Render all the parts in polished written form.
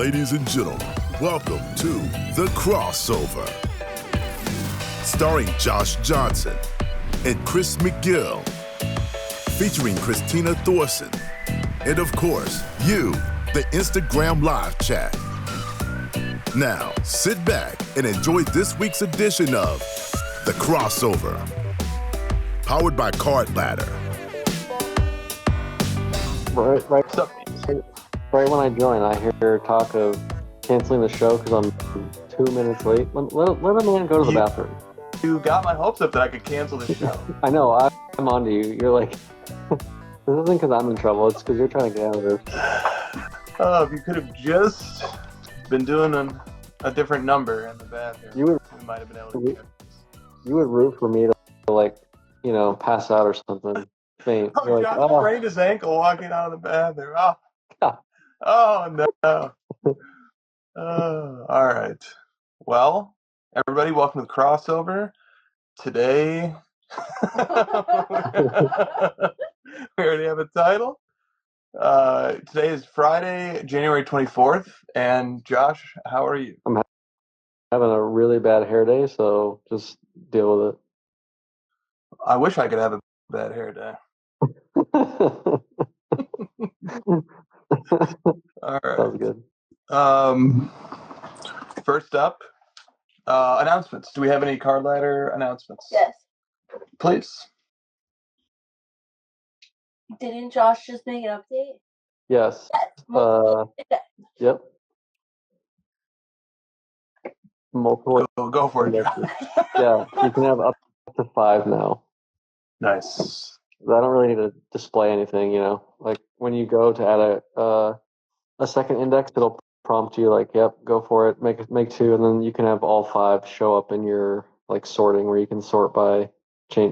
Ladies and gentlemen, welcome to The Crossover. Starring Josh Johnson and Chris McGill. Featuring Christina Thorson. And of course, you, the Instagram live chat. Now, sit back and enjoy this week's edition of The Crossover. Powered by Card Ladder. Right when I join, I hear talk of canceling the show because I'm 2 minutes late. Let a man go to the bathroom. You got my hopes up that I could cancel the show. I know, I'm on to you. You're like, this isn't because I'm in trouble, it's because you're trying to get out of this. Oh, if you could have just been doing a different number in the bathroom, we might have been able to get it. You would root for me to, like, you know, pass out or something. Faint. Oh, Josh sprained his ankle walking out of the bathroom. Oh, yeah. Oh no. All right. Well, everybody, welcome to the Crossover. Today, we already have a title. Today is Friday, January 24th. And Josh, how are you? I'm having a really bad hair day, so just deal with it. I wish I could have a bad hair day. All right. Sounds good. First up, announcements. Do we have any Card Ladder announcements? Yes. Please. Didn't Josh just make an update? Yes. Yep. Multiple. Go for it. Yeah, you can have up to 5 now. Nice. I don't really need to display anything, you know. Like when you go to add a second index, it'll prompt you like, "Yep, go for it. Make 2," and then you can have all 5 show up in your like sorting, where you can sort by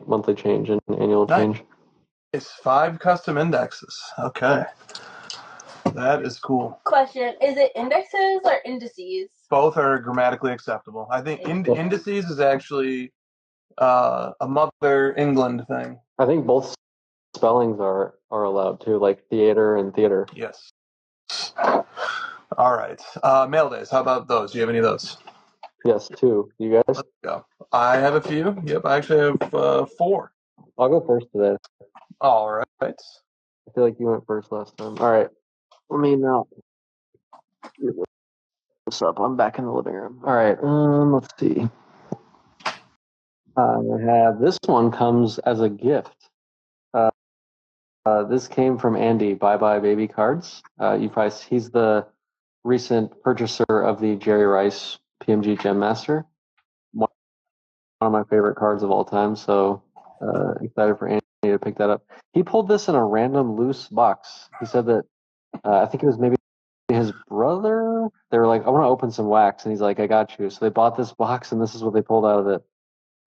monthly change and annual change. It's 5 custom indexes. Okay, that is cool. Question: is it indexes or indices? Both are grammatically acceptable. I think indices is actually a Mother England thing. I think both spellings are allowed too, like theater and theater. Yes. All right. Mail days. How about those? Do you have any of those? Yes, 2. You guys? Let's go. I have a few. Yep, I actually have 4. I'll go first today. All right. I feel like you went first last time. All right. Let me know. What's up? I'm back in the living room. All right. Let's see. I have this one comes as a gift. This came from Andy. Bye Bye Baby Cards. He's the recent purchaser of the Jerry Rice PMG Gem Master. One of my favorite cards of all time. So excited for Andy to pick that up. He pulled this in a random loose box. He said that I think it was maybe his brother. They were like, "I want to open some wax," and he's like, "I got you." So they bought this box, and this is what they pulled out of it.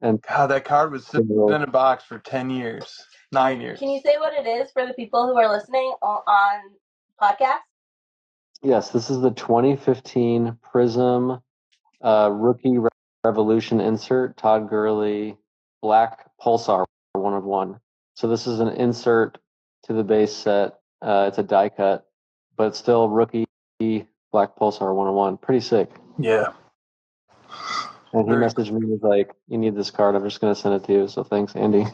And God, that card was sitting in a box for 10 years, 9 years. Can you say what it is for the people who are listening on podcast? Yes, this is the 2015 Prism Rookie Revolution insert, Todd Gurley, Black Pulsar 1 of 1. So this is an insert to the base set. It's a die cut, but it's still Rookie Black Pulsar 1 of 1. Pretty sick. Yeah. And he messaged me, he was like, "You need this card. I'm just going to send it to you." So thanks, Andy.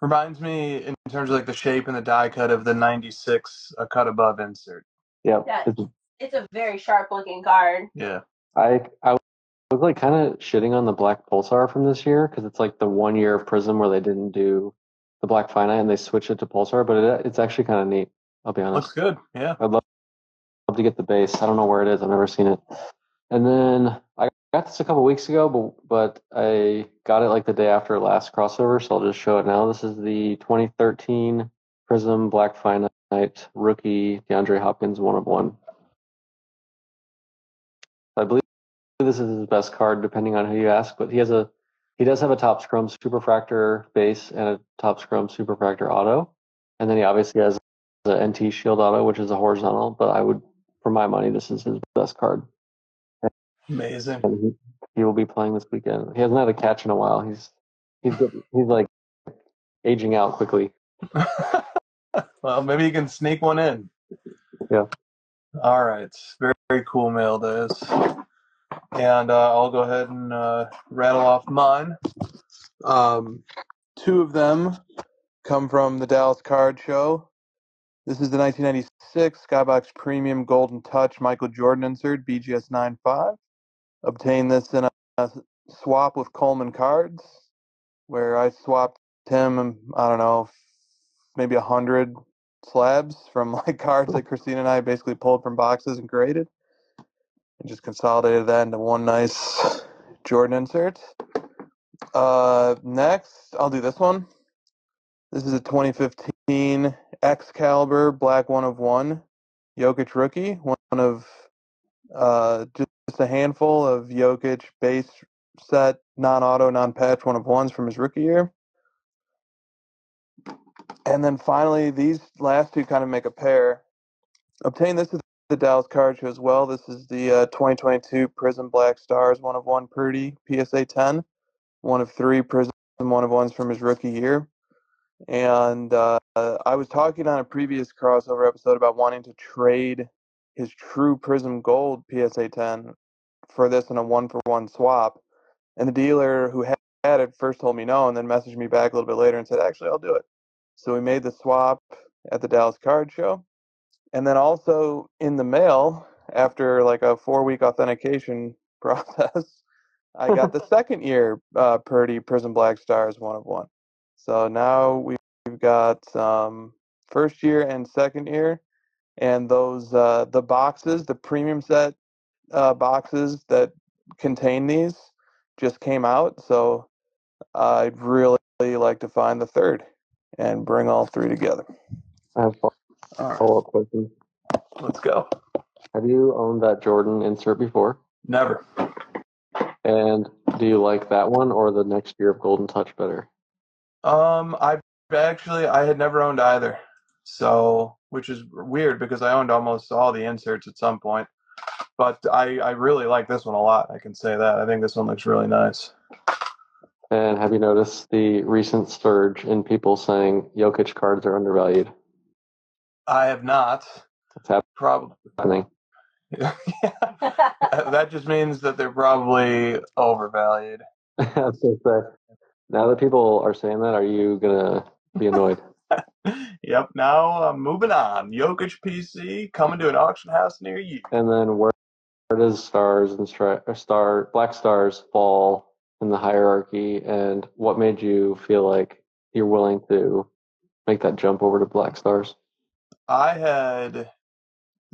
Reminds me, in terms of like the shape and the die cut, of the 96 A Cut Above insert. Yeah. It's a very sharp looking card. Yeah. I was like kind of shitting on the Black Pulsar from this year because it's like the 1 year of Prism where they didn't do the Black Finite and they switched it to Pulsar, but it's actually kind of neat. I'll be honest. Looks good. Yeah. I'd love to get the base. I don't know where it is. I've never seen it. And then I got this a couple weeks ago, but I got it like the day after last crossover, so I'll just show it now. This is the 2013 Prism Black Finite Rookie DeAndre Hopkins 1 of 1. I believe this is his best card, depending on who you ask, but he does have a Top Scrum Superfractor base and a Top Scrum Superfractor auto, and then he obviously has the NT Shield auto, which is a horizontal, but for my money, this is his best card. Amazing. And he will be playing this weekend. He hasn't had a catch in a while. He's like aging out quickly. Well, maybe you can sneak one in. Yeah. All right. Very, very cool mail it is. And I'll go ahead and rattle off mine. Two of them come from the Dallas Card Show. This is the 1996 Skybox Premium Golden Touch Michael Jordan insert, BGS 95. Obtained this in a swap with Coleman Cards, where I swapped him, I don't know, maybe 100 slabs from like cards that Christina and I basically pulled from boxes and graded, and just consolidated that into one nice Jordan insert. Next, I'll do this one. This is a 2015 Excalibur Black 1 of 1 Jokic rookie, one of just a handful of Jokic base set, non-auto, non-patch 1 of 1s from his rookie year. And then finally, these last two kind of make a pair. Obtained this at the Dallas Card Show as well. This is the 2022 Prism Black Stars 1 of 1 Purdy PSA 10, 1 of 3 Prism 1 of 1s from his rookie year. And I was talking on a previous crossover episode about wanting to trade his True Prism Gold PSA 10 for this in a 1-for-1 swap. And the dealer who had it first told me no, and then messaged me back a little bit later and said, actually, I'll do it. So we made the swap at the Dallas Card Show. And then also in the mail, after like a 4-week authentication process, I got the second year Purdy Prism Black Stars 1 of 1. So now we've got first year and second year, and those the boxes, the premium set boxes that contain these just came out. So I'd really like to find the third and bring all three together. I have follow-up questions. Let's go. Have you owned that Jordan insert before? Never. And do you like that one or the next year of Golden Touch better? I had never owned either. So, which is weird because I owned almost all the inserts at some point. But I really like this one a lot. I can say that. I think this one looks really nice. And have you noticed the recent surge in people saying Jokic cards are undervalued? I have not. It's Probably. happening. Yeah. That just means that they're probably overvalued. I was gonna say, now that people are saying that, are you gonna be annoyed? Yep. Now moving on. Jokic PC coming to an auction house near you. And then where does stars and black stars fall in the hierarchy? And what made you feel like you're willing to make that jump over to black stars? I had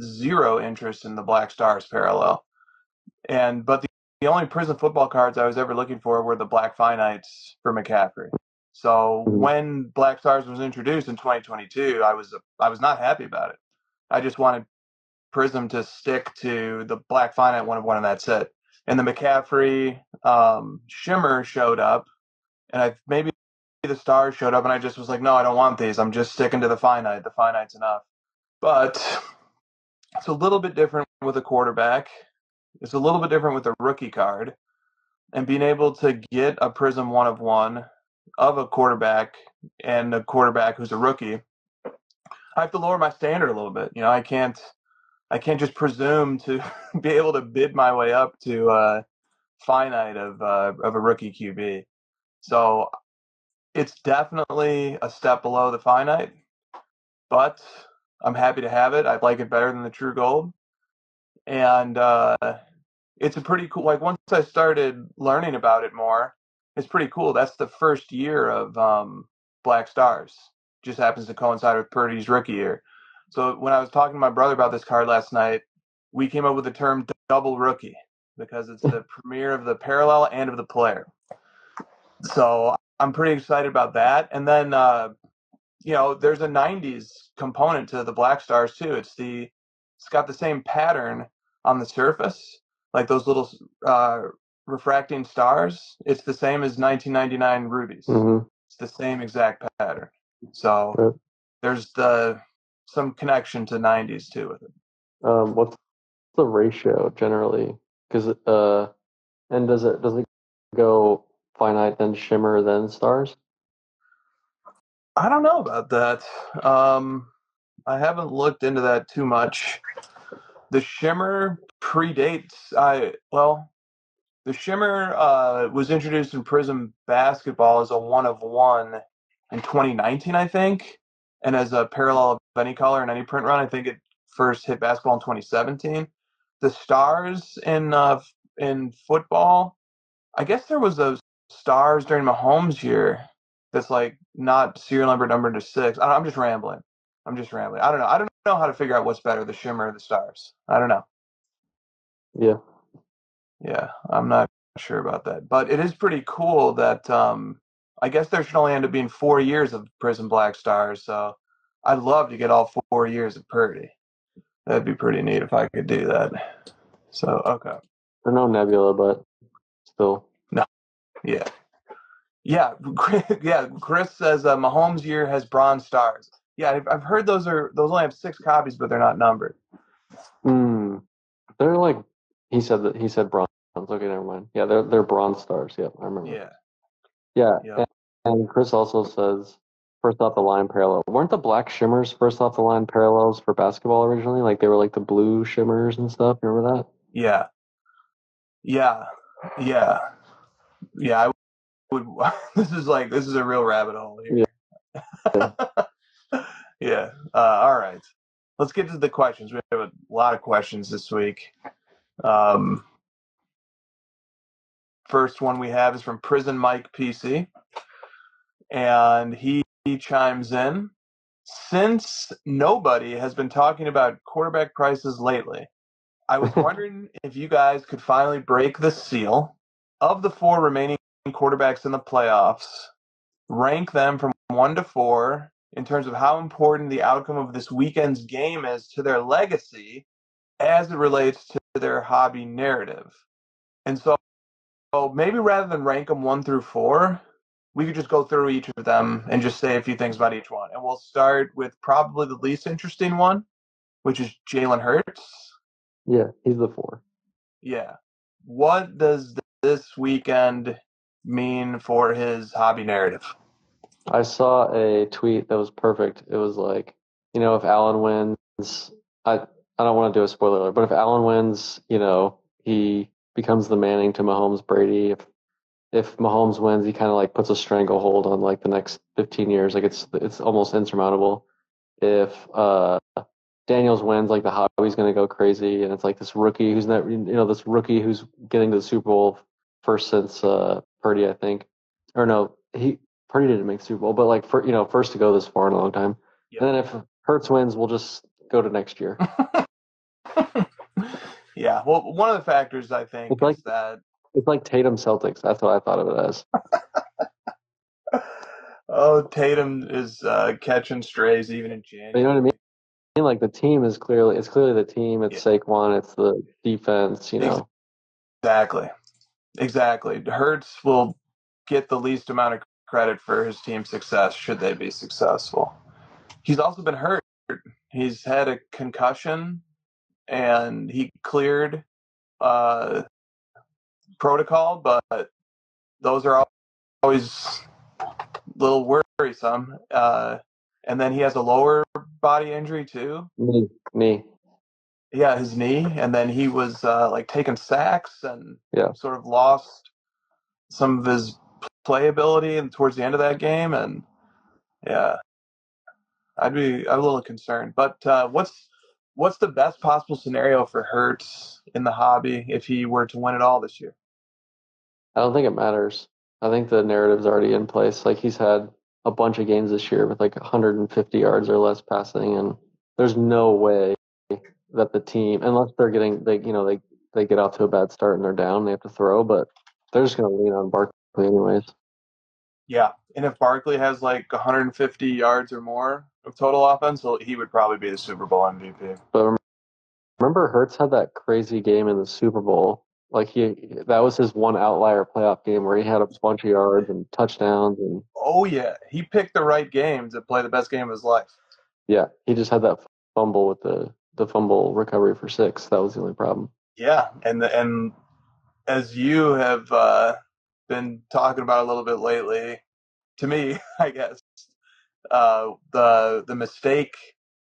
zero interest in the Black Stars parallel, but the only Prism football cards I was ever looking for were the Black Finites for McCaffrey. So when Black Stars was introduced in 2022, I was not happy about it. I just wanted Prism to stick to the Black Finite 1 of 1 in that set. And the McCaffrey Shimmer showed up, and maybe the Stars showed up, and I just was like, no, I don't want these. I'm just sticking to the Finite. The Finite's enough. But it's a little bit different with a quarterback. It's a little bit different with a rookie card. And being able to get a Prism 1 of 1 of a quarterback and a quarterback who's a rookie, I have to lower my standard a little bit. You know, I can't just presume to be able to bid my way up to finite of a rookie QB. So it's definitely a step below the finite, but I'm happy to have it. I like it better than the True Gold. And it's a pretty cool, like once I started learning about it more, it's pretty cool. That's the first year of Black Stars. Just happens to coincide with Purdy's rookie year. So when I was talking to my brother about this card last night, we came up with the term double rookie because it's the premiere of the parallel and of the player. So I'm pretty excited about that. And then, there's a 90s component to the Black Stars too. It's got the same pattern on the surface, like those little refracting stars. It's the same as 1999 rubies. Mm-hmm. It's the same exact pattern. So there's some connection to 90s too with it. What's the ratio generally? Because and does it go finite then shimmer then stars? I don't know about that. I haven't looked into that too much. The Shimmer predates. The Shimmer was introduced in Prism basketball as a 1 of 1 in 2019, I think, and as a parallel of any color in any print run. I think it first hit basketball in 2017. The stars in football, I guess there was those stars during Mahomes' year. That's like not serial number to 6. I'm just rambling. I don't know. I don't know how to figure out what's better, the Shimmer or the stars. I don't know. Yeah. Yeah, I'm not sure about that. But it is pretty cool that I guess there should only end up being 4 years of Prism Black Stars. So I'd love to get all 4 years of Purdy. That'd be pretty neat if I could do that. So, okay. Or no Nebula, but still. No, yeah. Yeah, yeah. Chris says Mahomes' year has bronze stars. Yeah, I've heard those only have 6 copies, but they're not numbered. They're like he said bronze. Okay, never mind. Yeah, they're bronze stars. Yep, I remember. Yeah. Yeah, Yep. and Chris also says first off the line parallel. Weren't the black shimmers first off the line parallels for basketball originally? Like they were like the blue shimmers and stuff. Remember that? Yeah. Yeah. Yeah. Yeah. I would. This is a real rabbit hole here. Yeah. Yeah. All right. Let's get to the questions. We have a lot of questions this week. First one we have is from Prison Mike PC, and he chimes in. Since nobody has been talking about quarterback prices lately, I was wondering if you guys could finally break the seal of the 4 remaining quarterbacks in the playoffs, rank them from 1 to 4 in terms of how important the outcome of this weekend's game is to their legacy as it relates to their hobby narrative. And so maybe rather than rank them 1 through 4, we could just go through each of them and just say a few things about each one. And we'll start with probably the least interesting one, which is Jalen Hurts. Yeah, he's the 4. Yeah. What does this weekend mean for his hobby narrative? I saw a tweet that was perfect. It was like, if Allen wins, I don't want to do a spoiler alert, but if Allen wins, he becomes the Manning to Mahomes Brady. If Mahomes wins, he kind of like puts a stranglehold on like the next 15 years. Like it's almost insurmountable. If Daniels wins, like the hobby's going to go crazy, and it's like this rookie who's not, this rookie who's getting to the Super Bowl first since Purdy, I think, or no, Purdy didn't make the Super Bowl, but like first to go this far in a long time. Yep. And then if Hurts wins, we'll just go to next year. Yeah, well, one of the factors I think is that it's like Tatum Celtics. That's what I thought of it as. Oh, Tatum is catching strays even in January. You know what I mean? Like the team is clearly the team. It's Saquon. It's the defense. Exactly. Hurts will get the least amount of credit for his team's success should they be successful. He's also been hurt. He's had a concussion, and he cleared protocol, but those are always a little worrisome. And then he has a lower body injury too. Knee. Yeah, his knee. And then he was taking sacks and sort of lost some of his playability and towards the end of that game. And yeah, I'm a little concerned. But what's the best possible scenario for Hurts in the hobby if he were to win it all this year? I don't think it matters. I think the narrative's already in place. Like he's had a bunch of games this year with like 150 yards or less passing, and there's no way that the team, unless they're getting they get off to a bad start and they're down, they have to throw, but they're just going to lean on Barkley anyways. Yeah, and if Barkley has like 150 yards or more of total offense, he would probably be the Super Bowl MVP. But remember, Hurts had that crazy game in the Super Bowl. Like that was his one outlier playoff game where he had a bunch of yards and touchdowns and. Oh yeah, he picked the right game to play the best game of his life. Yeah, he just had that fumble with the fumble recovery for 6. That was the only problem. Yeah, and as you have been talking about a little bit lately, to me, I guess, the mistake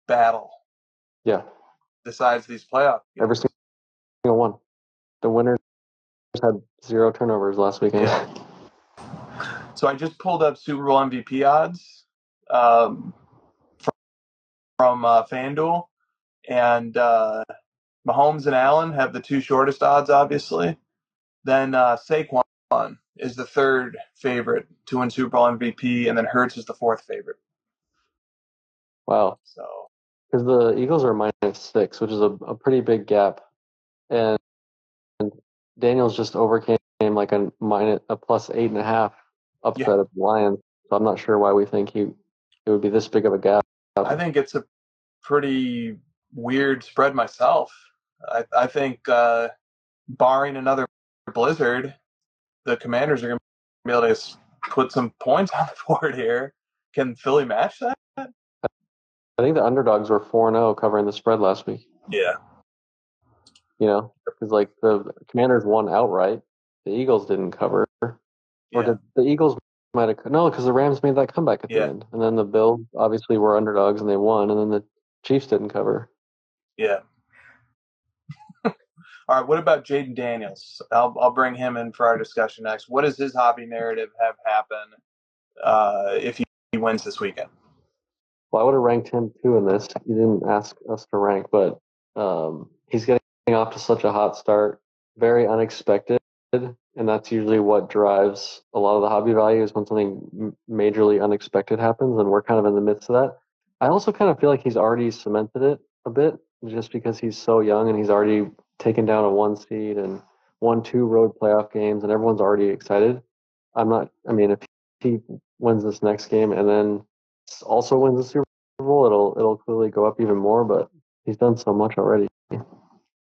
battle. Yeah. decides these playoff games. Every single one. The winners had 0 turnovers last weekend. Yeah. So I just pulled up Super Bowl MVP odds from FanDuel, and Mahomes and Allen have the 2 shortest odds, obviously. Then Saquon is the 3rd favorite to win Super Bowl MVP, and then Hurts is the 4th favorite. Wow. So because the Eagles are -6, which is a pretty big gap, and Daniels just overcame like a +8.5 upset yeah, of the Lions. So I'm not sure why we think it would be this big of a gap. I think it's a pretty weird spread myself. I think barring another blizzard, the Commanders are going to be able to put some points on the board here. Can Philly match that? I think the underdogs were 4-0 covering the spread last week. Yeah. Because like the Commanders won outright, the Eagles didn't cover, or did the Eagles might have no? Because the Rams made that comeback at the end, and then the Bills obviously were underdogs and they won, and then the Chiefs didn't cover. Yeah. All right. What about Jaden Daniels? I'll bring him in for our discussion next. What does his hobby narrative have happen if he wins this weekend? Well, I would have ranked him too in this. You didn't ask us to rank, but he's getting off to such a hot start, very unexpected, and that's usually what drives a lot of the hobby values when something majorly unexpected happens, and we're kind of in the midst of that. I also kind of feel like he's already cemented it a bit, just because he's so young and he's already taken down a 1 seed and won 2 road playoff games, and everyone's already excited. If he wins this next game and then also wins the Super Bowl, it'll clearly go up even more. But he's done so much already.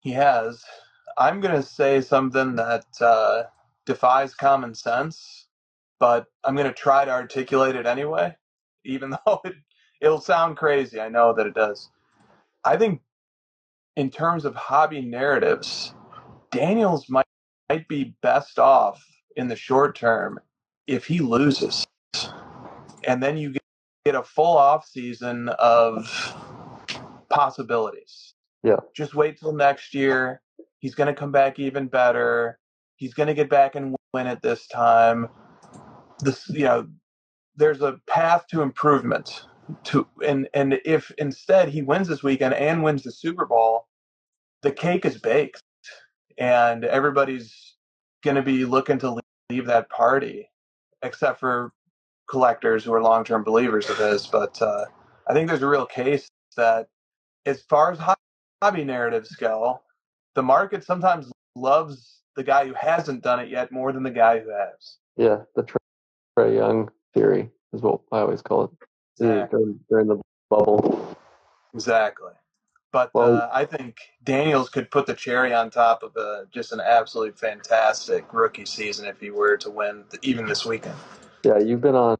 He has. I'm going to say something that defies common sense, but I'm going to try to articulate it anyway, even though it'll sound crazy. I know that it does. I think in terms of hobby narratives, Daniels might be best off in the short term if he loses. And then you get a full off season of possibilities. Yeah. Just wait till next year. He's going to come back even better. He's going to get back and win it this time. There's a path to improvement. And if instead he wins this weekend and wins the Super Bowl, the cake is baked, and everybody's going to be looking to leave that party, except for collectors who are long-term believers of his. But I think there's a real case that as far as hobby narratives go, the market sometimes loves the guy who hasn't done it yet more than the guy who has. Yeah, the Trae Young theory is what I always call it. Exactly. During the bubble. Exactly. But I think Daniels could put the cherry on top of just an absolutely fantastic rookie season if he were to win even this weekend. Yeah, you've been on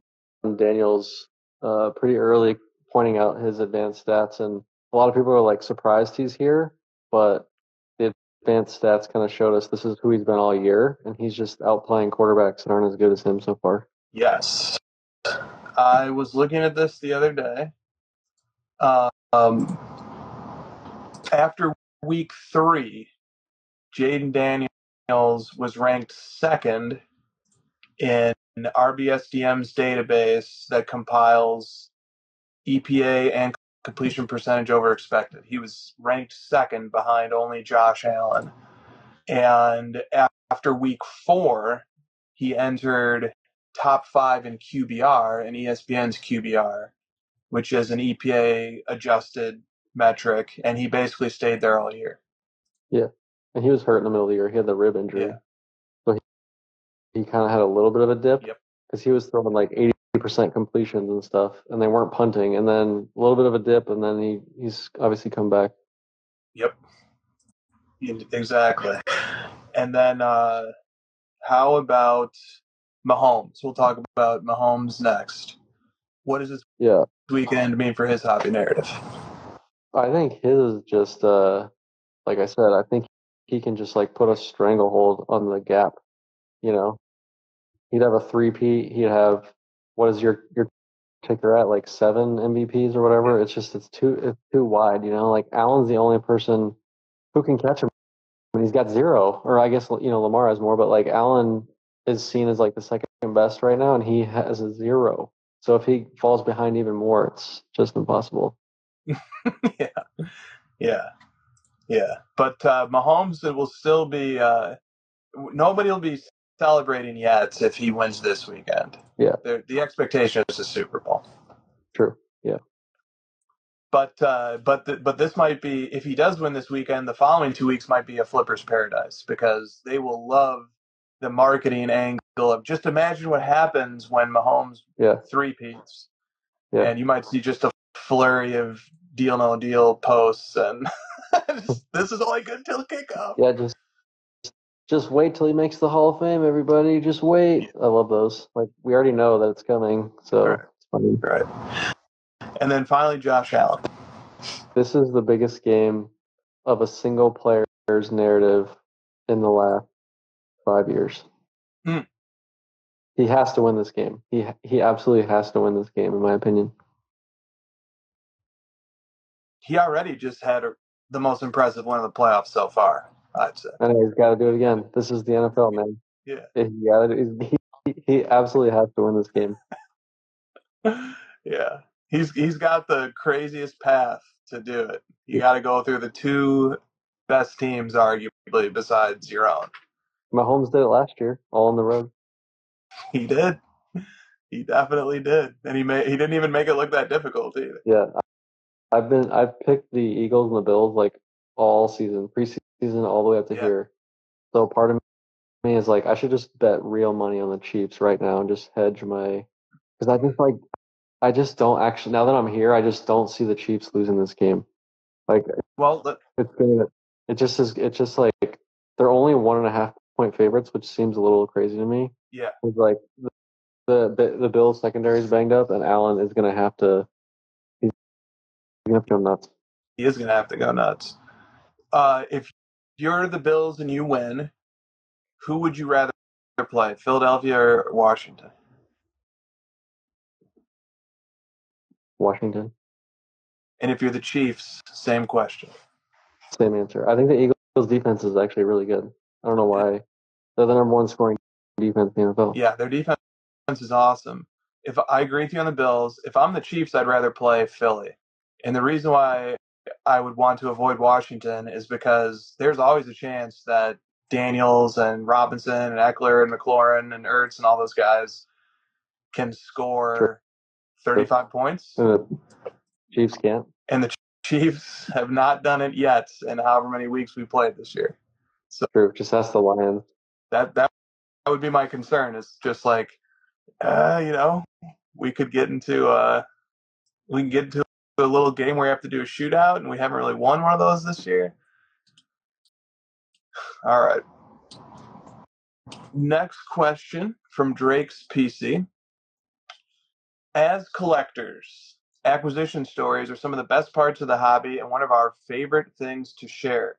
Daniels pretty early, pointing out his advanced stats, and a lot of people are like surprised he's here, but the advanced stats kind of showed us this is who he's been all year, and he's just outplaying quarterbacks that aren't as good as him so far. Yes. I was looking at this the other day. After week 3, Jaden Daniels was ranked 2nd in RBSDM's database that compiles EPA and completion percentage over expected. He was ranked 2nd behind only Josh Allen. And after week 4, he entered top 5 in QBR, in ESPN's QBR, which is an EPA adjusted metric, and he basically stayed there all year. Yeah, and he was hurt in the middle of the year. He had the rib injury. Yeah. So he kind of had a little bit of a dip. Yep. Because he was throwing like 80% completions and stuff, and they weren't punting, and then a little bit of a dip, and then he's obviously come back. Yep. Exactly. And then how about Mahomes? We'll talk about Mahomes next. What does this weekend mean for his hobby narrative? I think his is just, like I said, I think he can just like put a stranglehold on the gap. He'd have a 3-peat. He'd have, what is your think they're at like 7 MVPs or whatever. Yeah. It's too wide, you know. Like Allen's the only person who can catch him, and he's got 0. Or I guess Lamar has more, but like Allen is seen as like the second best right now, and he has a 0. So if he falls behind even more, it's just impossible. Yeah. Yeah. Yeah. But Mahomes, it will still be nobody will be celebrating yet if he wins this weekend. Yeah, The expectation is a Super Bowl. true. Yeah. But this might be, if he does win this weekend, the following 2 weeks might be a flipper's paradise, because they will love the marketing angle of, just imagine what happens when Mahomes Yeah. three-peats. Yeah. And you might see just a flurry of deal no deal posts, and this is only good till kickoff. Yeah, just wait till he makes the Hall of Fame, everybody. Just wait. Yeah. I love those. Like, we already know that it's coming, so Right. it's funny. Right. And then finally, Josh Allen. This is the biggest game of a single player's narrative in the last 5 years. Hmm. He has to win this game. He absolutely has to win this game, in my opinion. He already just had the most impressive win of the playoffs so far, I'd say. And he's got to do it again. This is the NFL, man. Yeah. He absolutely has to win this game. Yeah. He's got the craziest path to do it. You got to go through the 2 best teams, arguably, besides your own. Mahomes did it last year, all on the road. He did. He definitely did, and he didn't even make it look that difficult either. Yeah, I've picked the Eagles and the Bills like all season, preseason, all the way up to here. So part of me is like, I should just bet real money on the Chiefs right now and just hedge my, because I just don't actually, now that I'm here, I just don't see the Chiefs losing this game. Like, Well, it's just like they're only 1.5 point favorites, which seems a little crazy to me. yeah. It's like the Bills secondary is banged up, and Allen is gonna have to, he's gonna have to go nuts. He is going to have to go nuts. If you're the Bills and you win, who would you rather play, Philadelphia or Washington? Washington. And if you're the Chiefs, same question. Same answer. I think the Eagles defense is actually really good. I don't know why. They're the number 1 scoring defense in the NFL. Yeah, their defense is awesome. If I agree with you on the Bills, if I'm the Chiefs, I'd rather play Philly. And the reason why I would want to avoid Washington is because there's always a chance that Daniels and Robinson and Eckler and McLaurin and Ertz and all those guys can score 35 points. And the Chiefs can't. And the Chiefs have not done it yet in however many weeks we played this year. So True. Just ask the Lions. that would be my concern. Is just like, we could get into a little game where you have to do a shootout, and we haven't really won one of those this year. All right. Next question from Drake's PC. As collectors, acquisition stories are some of the best parts of the hobby and one of our favorite things to share.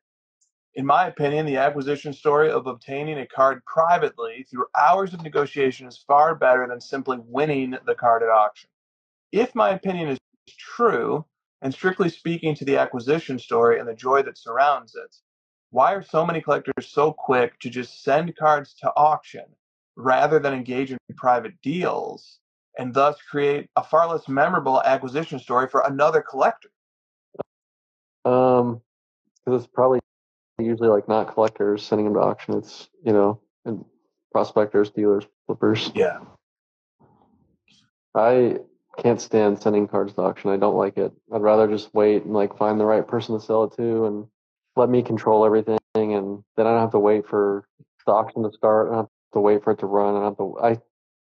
In my opinion, the acquisition story of obtaining a card privately through hours of negotiation is far better than simply winning the card at auction. If my opinion is true, and strictly speaking to the acquisition story and the joy that surrounds it, why are so many collectors so quick to just send cards to auction rather than engage in private deals and thus create a far less memorable acquisition story for another collector? Because it's probably usually like not collectors sending them to auction. It's, and prospectors, dealers, flippers. Yeah. I can't stand sending cards to auction. I don't like it. I'd rather just wait and like find the right person to sell it to and let me control everything, and then I don't have to wait for the auction to start. I don't have to wait for it to run.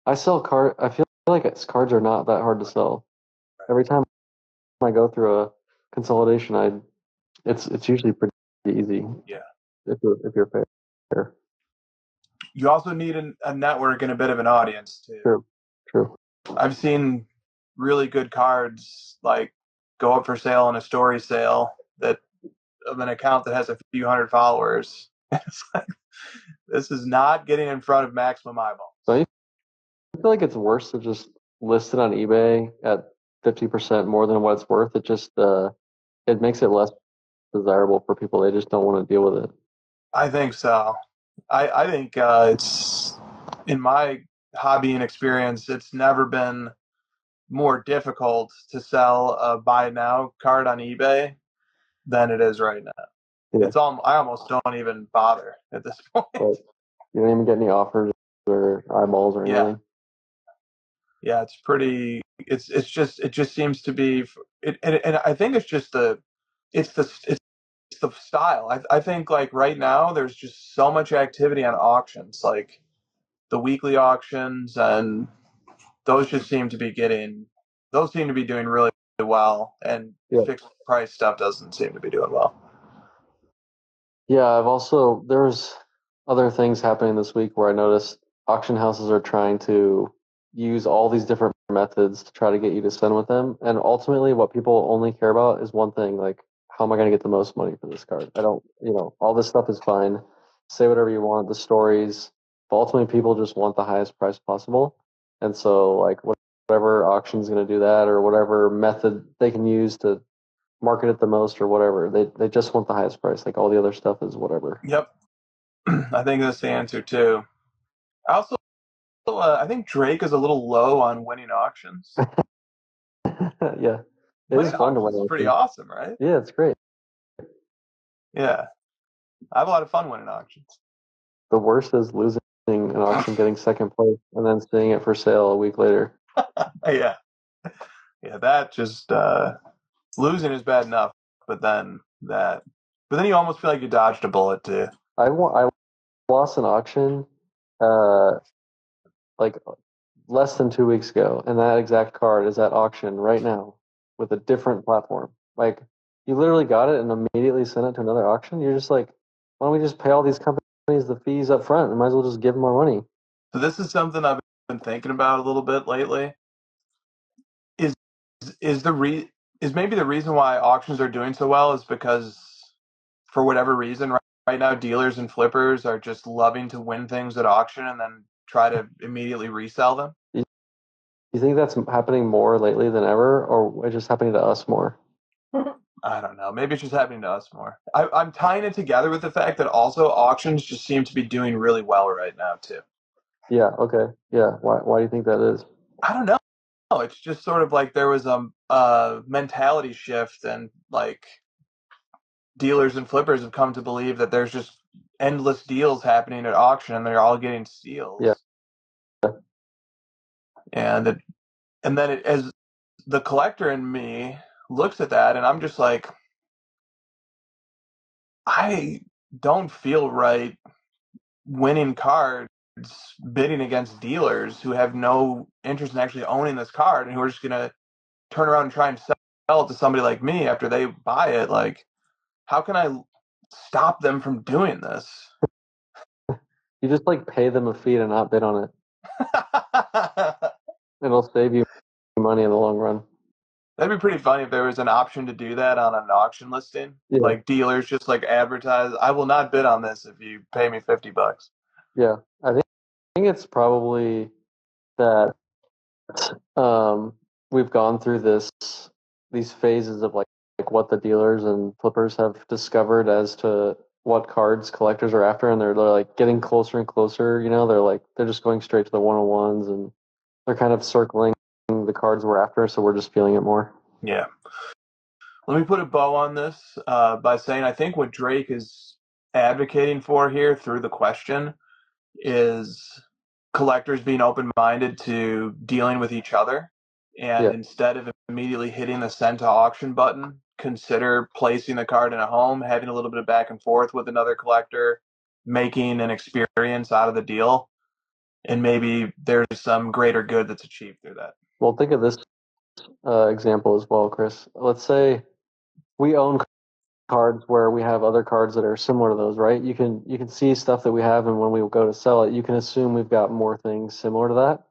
I sell card. I feel like cards are not that hard to sell. Every time I go through a consolidation, it's usually pretty easy. Yeah. If you're fair. You also need a network and a bit of an audience too. True. I've seen really good cards like go up for sale in a story sale that of an account that has a few hundred followers. It's like, this is not getting in front of maximum eyeballs. So I feel like it's worse to just listed on eBay at 50% more than what it's worth, it makes it less desirable for people. They just don't want to deal with it. I think so. I think it's, in my hobby and experience, it's never been more difficult to sell a buy now card on eBay than it is right now. Yeah, I almost don't even bother at this point. but you don't even get any offers or eyeballs or Yeah. anything. Yeah, it's pretty. It just seems to be and I think it's just it's the style. I think like right now there's just so much activity on auctions, like the weekly auctions, and those just seem to be doing really well, and Yeah. fixed price stuff doesn't seem to be doing well. Yeah, there's other things happening this week where I noticed auction houses are trying to use all these different methods to try to get you to send with them. And ultimately, what people only care about is one thing, like, how am I going to get the most money for this card? I don't, all this stuff is fine. Say whatever you want, the stories, but ultimately, people just want the highest price possible. And so, like, whatever auction's going to do that or whatever method they can use to market it the most or whatever. They just want the highest price. Like all the other stuff is whatever. Yep, I think that's the answer too. I also I think Drake is a little low on winning auctions. Yeah, it is Winning fun to auctions win is pretty auctions. awesome, right? Yeah, it's great. Yeah, I have a lot of fun winning auctions. The worst is losing an auction, getting second place, and then seeing it for sale a week later. Yeah, yeah, that just losing is bad enough, but then you almost feel like you dodged a bullet too. I lost an auction, uh, like less than 2 weeks ago, and that exact card is at auction right now with a different platform. Like you literally got it and immediately sent it to another auction. You're just like, why don't we just pay all these companies the fees up front and might as well just give them more money? So this is something I've been thinking about a little bit lately. Is is the re is maybe the reason why auctions are doing so well is because, for whatever reason, right now dealers and flippers are just loving to win things at auction and then try to immediately resell them. You think that's happening more lately than ever, or it's just happening to us more? I don't know. Maybe it's just happening to us more. I'm tying it together with the fact that also auctions just seem to be doing really well right now too. Yeah, okay. Yeah. Why do you think that is? I don't know. It's just sort of like there was a mentality shift, and like dealers and flippers have come to believe that there's just endless deals happening at auction, and they're all getting Yeah. steals. And then as the collector in me looks at that, and I'm just like, I don't feel right winning cards bidding against dealers who have no interest in actually owning this card and who are just gonna turn around and try and sell it to somebody like me after they buy it. Like, how can I stop them from doing this? You just like pay them a fee to not bid on it. It'll save you money in the long run. That'd be pretty funny if there was an option to do that on an auction listing. Yeah. Like dealers just like advertise, I will not bid on this if you pay me $50. Yeah. I think it's probably that um we've gone through these phases of like what the dealers and flippers have discovered as to what cards collectors are after, and they're like getting closer and closer, they're just going straight to the 101s, and they're kind of circling the cards we're after, so we're just feeling it more. Yeah. Let me put a bow on this by saying I think what Drake is advocating for here through the question is collectors being open-minded to dealing with each other, and Yeah. instead of immediately hitting the send to auction button, consider placing the card in a home, having a little bit of back and forth with another collector, making an experience out of the deal, and maybe there's some greater good that's achieved through that. Well, think of this example as well, Chris. Let's say we own cards where we have other cards that are similar to those, right? You can see stuff that we have, and when we go to sell it, you can assume we've got more things similar to that.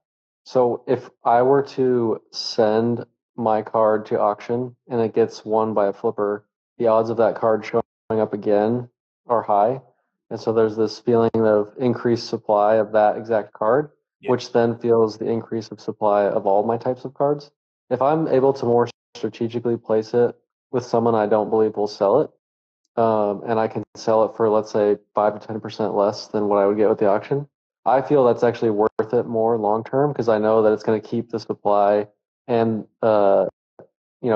So if I were to send my card to auction and it gets won by a flipper, the odds of that card showing up again are high. And so there's this feeling of increased supply of that exact card. Yeah. which then fuels the increase of supply of all my types of cards. If I'm able to more strategically place it with someone I don't believe will sell it, and I can sell it for, let's say, 5 to 10% less than what I would get with the auction, I feel that's actually worth it more long term because I know that it's going to keep the supply and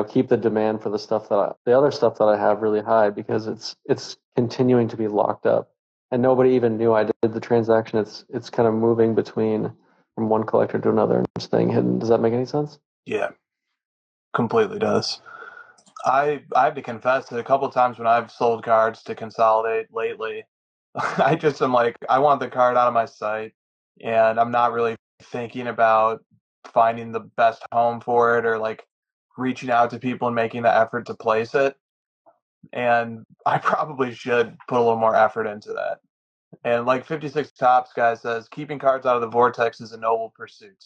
keep the demand for the other stuff that I have really high because it's continuing to be locked up, and nobody even knew I did the transaction. It's kind of moving between from one collector to another and staying hidden. Does that make any sense? Yeah, completely does. I have to confess that a couple of times when I've sold cards to consolidate lately, I just am like, I want the card out of my sight, and I'm not really thinking about finding the best home for it or like reaching out to people and making the effort to place it. And I probably should put a little more effort into that. And like 56 Tops guy says, keeping cards out of the vortex is a noble pursuit.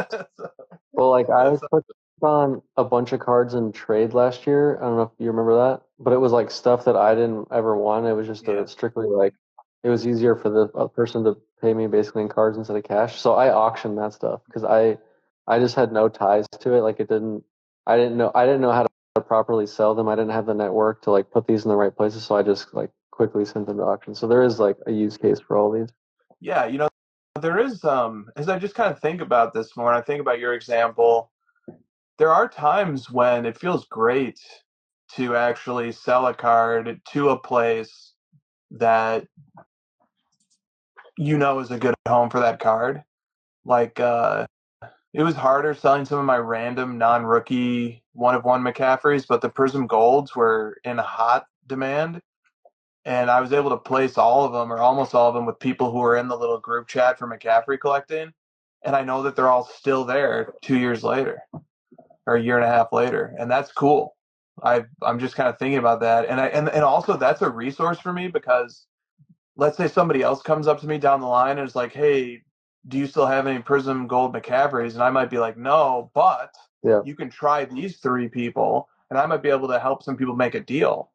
So, Well, like I that's was put on a bunch of cards in trade last year. I don't know if you remember that, but it was like stuff that I didn't ever want. It was just yeah, a strictly like it was easier for the person to pay me basically in cards instead of cash. So I auctioned that stuff because I just had no ties to it. Like I didn't know how to properly sell them. I didn't have the network to like put these in the right places. So I just like quickly sent them to auction. So there is like a use case for all these. yeah. There is as I just kind of think about this more, and I think about your example. There are times when it feels great to actually sell a card to a place that is a good home for that card. Like it was harder selling some of my random non-rookie one of one McCaffreys, but the Prism Golds were in hot demand, and I was able to place all of them or almost all of them with people who were in the little group chat for McCaffrey collecting, and I know that they're all still there 2 years later or a year and a half later, and that's cool. I'm just kind of thinking about that, and also that's a resource for me because let's say somebody else comes up to me down the line and is like, "Hey, do you still have any Prism Gold McCaffreys?" And I might be like, "No, but Yeah. you can try these three people," and I might be able to help some people make a deal,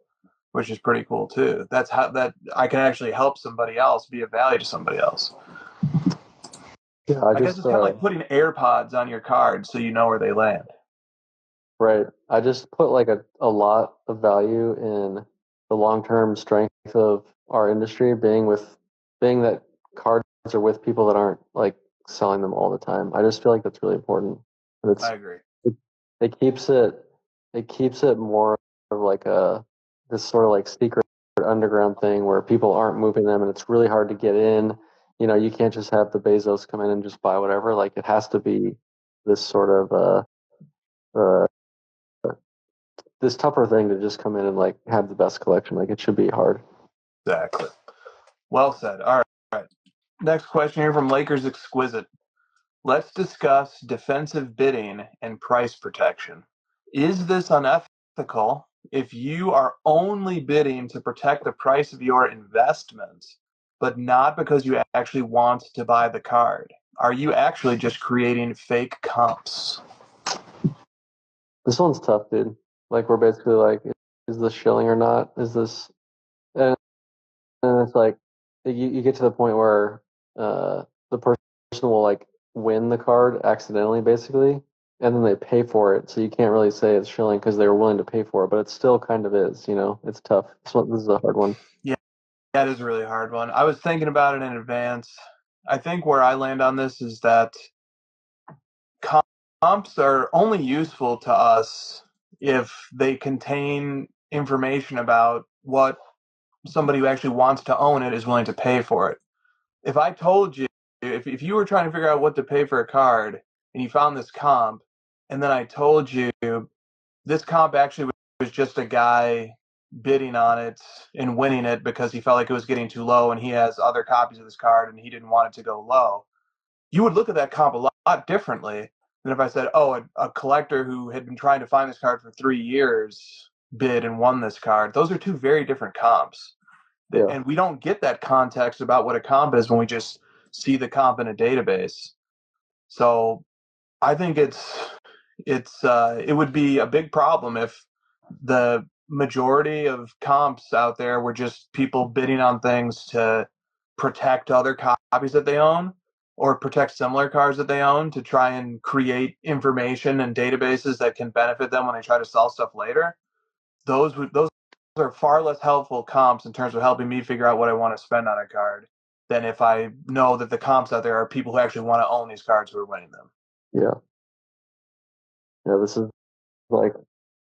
which is pretty cool too. That's how that I can actually help somebody else, be of value to somebody else. Yeah. I I guess just it's kind of like putting AirPods on your card so you know where they land. Right. I just put like a lot of value in the long-term strength of our industry being that cards are with people that aren't like selling them all the time. I just feel like that's really important. And I agree. it, it keeps it more of like this sort of like secret underground thing where people aren't moving them and it's really hard to get in. You can't just have the Bezos come in and just buy whatever. Like it has to be this sort of uh this tougher thing to just come in and like have the best collection. Like it should be hard. Exactly. Well said. All right. Next question here from Lakers Exquisite. Let's discuss defensive bidding and price protection. Is this unethical if you are only bidding to protect the price of your investment, but not because you actually want to buy the card? Are you actually just creating fake comps? This one's tough, dude. Like we're basically like, is this shilling or not? Is this? And it's like you get to the point where the person will like win the card accidentally, basically, and then they pay for it. So you can't really say it's shilling because they were willing to pay for it, but it still kind of is. It's tough. This is a hard one. Yeah, that is a really hard one. I was thinking about it in advance. I think where I land on this is that comps are only useful to us if they contain information about what somebody who actually wants to own it is willing to pay for it. If I told you, if you were trying to figure out what to pay for a card and you found this comp, and then I told you this comp actually was just a guy bidding on it and winning it because he felt like it was getting too low and he has other copies of this card and he didn't want it to go low, you would look at that comp a lot differently than if I said, oh, a collector who had been trying to find this card for 3 years bid and won this card. Those are two very different comps. Yeah. And we don't get that context about what a comp is when we just see the comp in a database. So I think it would be a big problem if the majority of comps out there were just people bidding on things to protect other copies that they own. or protect similar cards that they own to try and create information and databases that can benefit them when they try to sell stuff later. Those are far less helpful comps in terms of helping me figure out what I want to spend on a card than if I know that the comps out there are people who actually want to own these cards who are winning them. Yeah. Yeah, this is like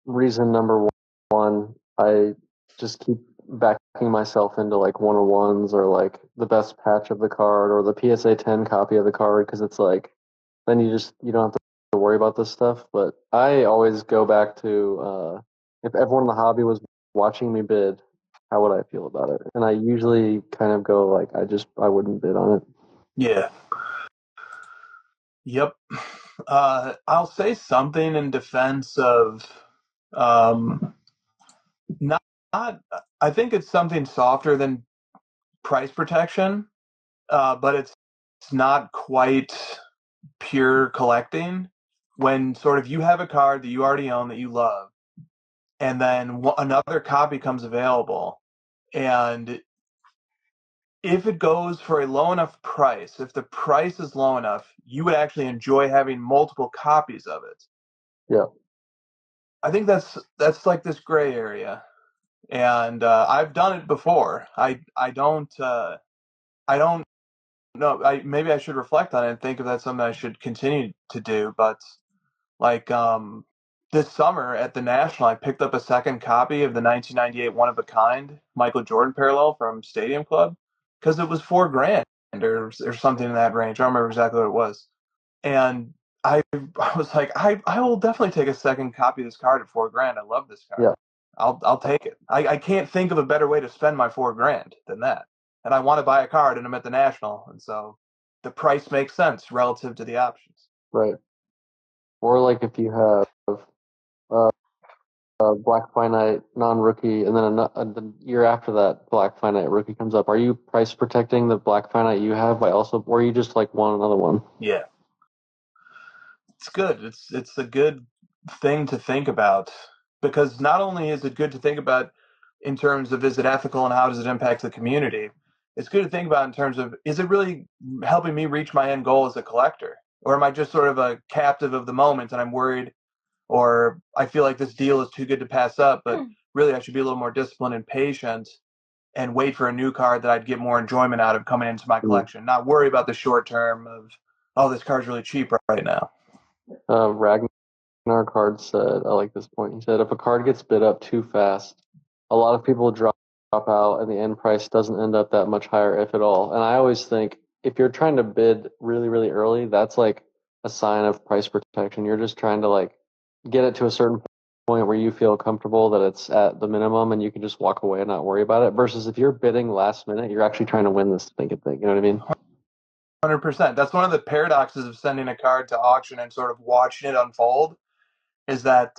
reason number one. I just keep backing myself into like 101s or like the best patch of the card or the PSA 10 copy of the card because it's like then you don't have to worry about this stuff. But I always go back to if everyone in the hobby was watching me bid, how would I feel about it? And I usually kind of go like I wouldn't bid on it. Yeah. Yep. I'll say something in defense of not I think it's something softer than price protection, but it's not quite pure collecting. When sort of you have a card that you already own that you love, and then another copy comes available, and if it goes for a low enough price, if the price is low enough, you would actually enjoy having multiple copies of it. Yeah. I think that's like this gray area, and I've done it before. I don't know. Maybe I should reflect on it and think if that's something I should continue to do. But like this summer at the National, I picked up a second copy of the 1998 One of a Kind Michael Jordan parallel from Stadium Club because it was $4,000 or something in that range. I don't remember exactly what it was. And I was like, I will definitely take a second copy of this card at $4,000. I love this card. Yeah. I'll take it. I can't think of a better way to spend my $4,000 than that. And I want to buy a card, and I'm at the National, and so the price makes sense relative to the options. Right. Or like if you have uh, a Black Finite non-rookie, and then the year after that Black Finite rookie comes up, are you price protecting the Black Finite you have by also, or you just like want another one? Yeah, it's good. It's a good thing to think about because not only is it good to think about in terms of is it ethical and how does it impact the community, it's good to think about in terms of is it really helping me reach my end goal as a collector, or am I just sort of a captive of the moment and I'm worried, or I feel like this deal is too good to pass up, but really I should be a little more disciplined and patient and wait for a new card that I'd get more enjoyment out of coming into my collection, not worry about the short term of, oh, this card's really cheap right now. Ragnar Card said, I like this point. He said, if a card gets bid up too fast, a lot of people drop out and the end price doesn't end up that much higher, if at all. And I always think if you're trying to bid really, really early, that's like a sign of price protection. You're just trying to like get it to a certain point where you feel comfortable that it's at the minimum and you can just walk away and not worry about it. Versus if you're bidding last minute, you're actually trying to win this thing. You know what I mean? 100%. That's one of the paradoxes of sending a card to auction and sort of watching it unfold is that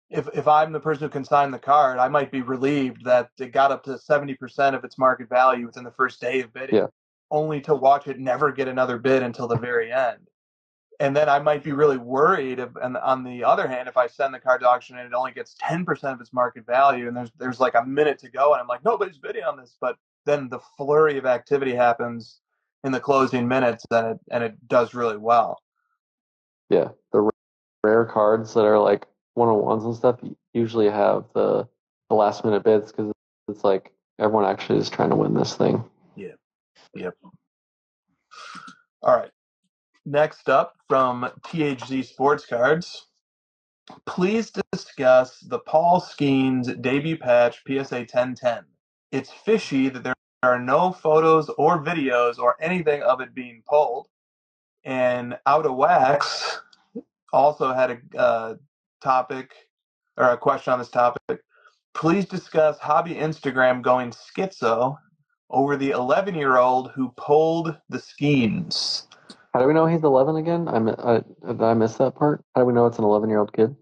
if I'm the person who can sign the card, I might be relieved that it got up to 70% of its market value within the first day of bidding, only to watch it never get another bid until the very end. And then I might be really worried. And on the other hand, if I send the card to auction and it only gets 10% of its market value, and there's like a minute to go, and I'm like, nobody's bidding on this, but then the flurry of activity happens in the closing minutes, and it does really well. Yeah, the rare cards that are like 101s and stuff usually have the last minute bids because it's like everyone actually is trying to win this thing. Yeah. Yep. All right. Next up from THZ Sports Cards, please discuss the Paul Skenes debut patch PSA 1010. It's fishy that there are no photos or videos or anything of it being pulled. And Out of Wax also had a topic or a question on this topic. Please discuss hobby Instagram going schizo over the 11-year-old who pulled the Skenes. How do we know he's 11 again? Did I miss that part? How do we know it's an 11-year-old kid?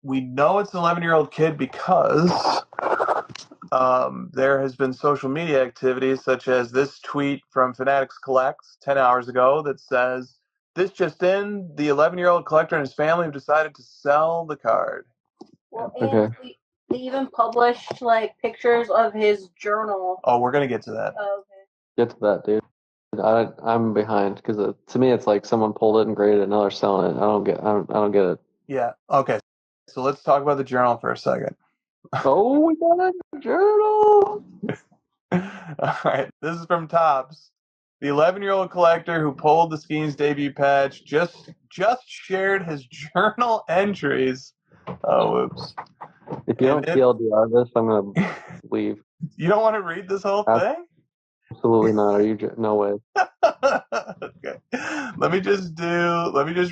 We know it's an 11-year-old kid because there has been social media activities such as this tweet from Fanatics Collects 10 hours ago that says, this just in, the 11-year-old collector and his family have decided to sell the card. Well, and they even published like pictures of his journal. Oh, we're going to get to that. Oh, okay. Get to that, dude. I'm behind because to me it's like someone pulled it and graded it and now they're selling it. I don't get it. Yeah. Okay. So let's talk about the journal for a second. Oh, we got a journal. All right. This is from Topps. The 11-year-old collector who pulled the Skenes debut patch just shared his journal entries. Oh, oops. If you don't TLDR this, I'm gonna leave. You don't want to read this whole thing? Absolutely not. No way. Okay. Let me just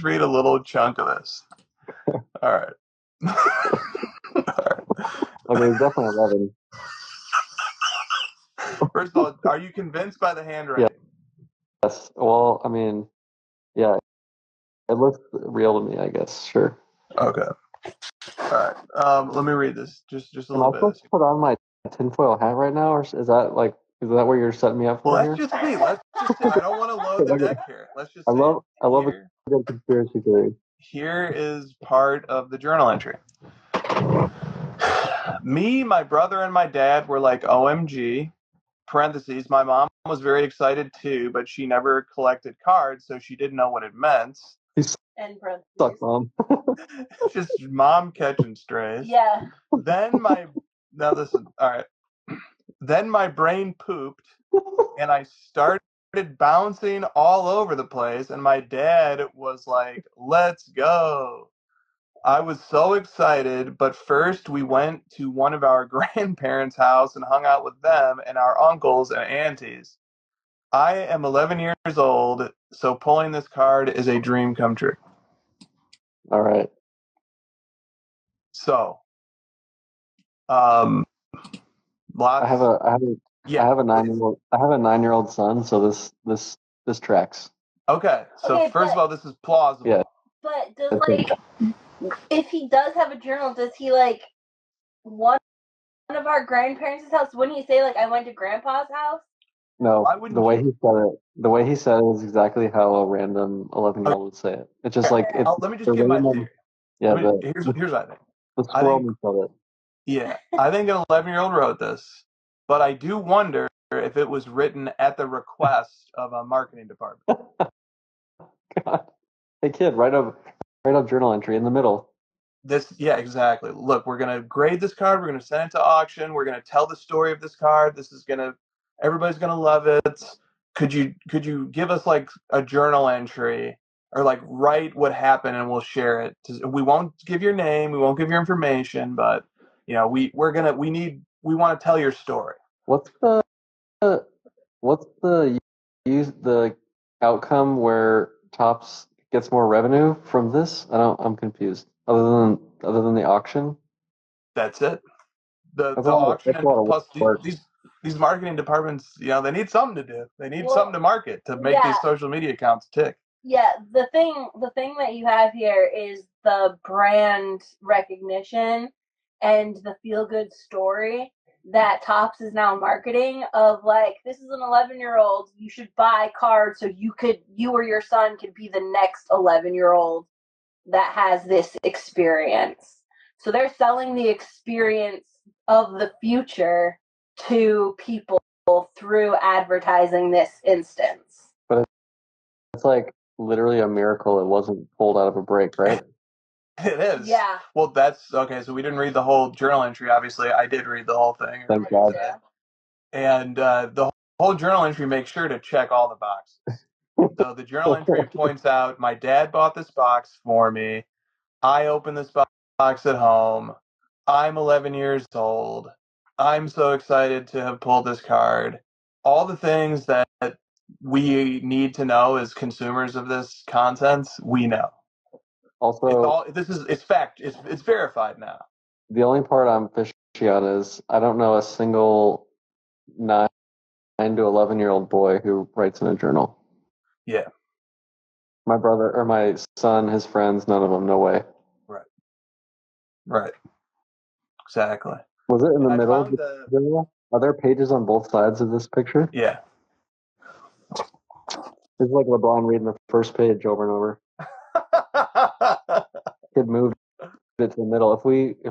read a little chunk of this. All right. Okay, he's definitely 11. First of all, are you convinced by the handwriting? Yes. Well, I mean, yeah, it looks real to me, I guess. Sure. Okay. All right. Let me read this. Just a Am little I bit. supposed to put on my tinfoil hat right now, or is that where you're setting me up for here? Let's just see. I don't want to load the deck here. Let's just see. I love a good conspiracy theory. Here is part of the journal entry. Me, my brother, and my dad were like, OMG. Parentheses, my mom was very excited too, but she never collected cards, so she didn't know what it meant. And parentheses. Suck, Mom. Just mom catching strays. Yeah. Now listen, all right. Then my brain pooped, and I started bouncing all over the place, and my dad was like, let's go. I was so excited, but first we went to one of our grandparents' house and hung out with them and our uncles and aunties. I am 11 years old, so pulling this card is a dream come true. All right. So, I have a 9-year-old son, so this tracks. Okay, so first of all, this is plausible. Yeah. But if he does have a journal, does he one of our grandparents' house? Wouldn't he say I went to Grandpa's house? No, the way he said it was exactly how a random 11-year-old would say it. It's just like it's. Let me just give my theory. Yeah, here's what I think. The squirrel said it. Yeah, I think an 11-year-old wrote this, but I do wonder if it was written at the request of a marketing department. God. Hey kid, write a journal entry in the middle. Yeah, exactly. Look, we're gonna grade this card. We're gonna send it to auction. We're gonna tell the story of this card. Everybody's gonna love it. Could you give us a journal entry or write what happened and we'll share it. We won't give your name. We won't give your information, but we want to tell your story. What's the outcome where Topps gets more revenue from this? I'm confused. Other than the auction? That's it. The auction and plus these marketing departments, they need something to do. They need something to market to make these social media accounts tick. Yeah, the thing that you have here is the brand recognition and the feel-good story that Topps is now marketing of this is an 11-year-old, you should buy cards so you or your son could be the next 11-year-old that has this experience. So they're selling the experience of the future to people through advertising this instance. But it's literally a miracle it wasn't pulled out of a break, right? It is. Yeah. Well, that's okay. So we didn't read the whole journal entry. Obviously, I did read the whole thing. Thank God. And the whole journal entry makes sure to check all the boxes. So the journal entry points out, my dad bought this box for me. I opened this box at home. I'm 11 years old. I'm so excited to have pulled this card. All the things that we need to know as consumers of this content, we know. Also, it's fact. It's verified now. The only part I'm fishy on is I don't know a single 9 to 11-year-old boy who writes in a journal. Yeah. My brother or my son, his friends, none of them. No way. Right. Exactly. Was it in the middle of the journal? Are there pages on both sides of this picture? Yeah. It's like LeBron reading the first page over and over. Kid moved it to the middle. If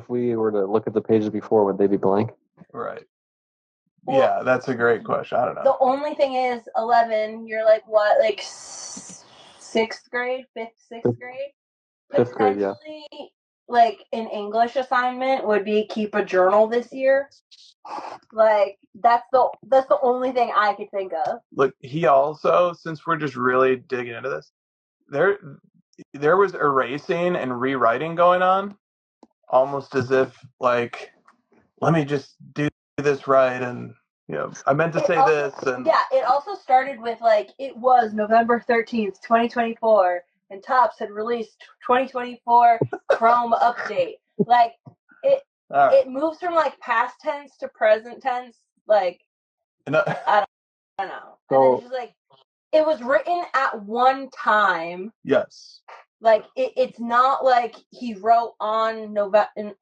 we were to look at the pages before, would they be blank? Right. Yeah, that's a great question. I don't know. The only thing is, 11. You're like what, like sixth grade, sixth grade. Fifth grade, yeah. Potentially, like an English assignment would be keep a journal this year. Like that's the only thing I could think of. Look, he also, since we're just really digging into this, there was erasing and rewriting going on, almost as if like, let me just do this right, and I meant to say also, this, and yeah, it also started with like it was November 13th, 2024, and Topps had released 2024 Chrome update. Like it moves from like past tense to present tense. Like I don't know. And then it's just like it was written at one time. Yes. Like it's not like he wrote on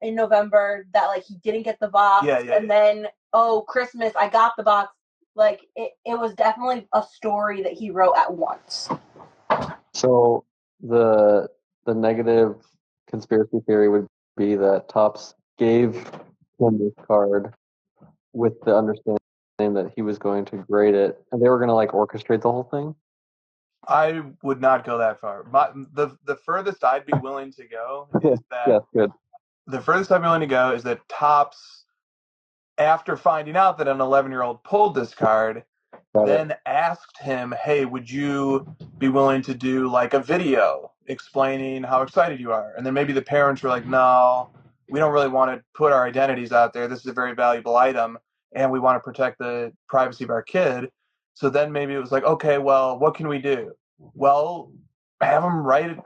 in November that like he didn't get the box, and then Christmas I got the box. Like it was definitely a story that he wrote at once. So the negative conspiracy theory would be that Topps gave him this card with the understanding that he was going to grade it, and they were going to like orchestrate the whole thing. I would not go that far. The furthest I'd be willing to go is that the furthest I'd be willing to go is that Topps, after finding out that an 11-year-old pulled this card, then asked him, hey, would you be willing to do like a video explaining how excited you are? And then maybe the parents were like, no, we don't really want to put our identities out there. This is a very valuable item, and we want to protect the privacy of our kid. So then maybe it was like, okay, well, what can we do? Well, have him write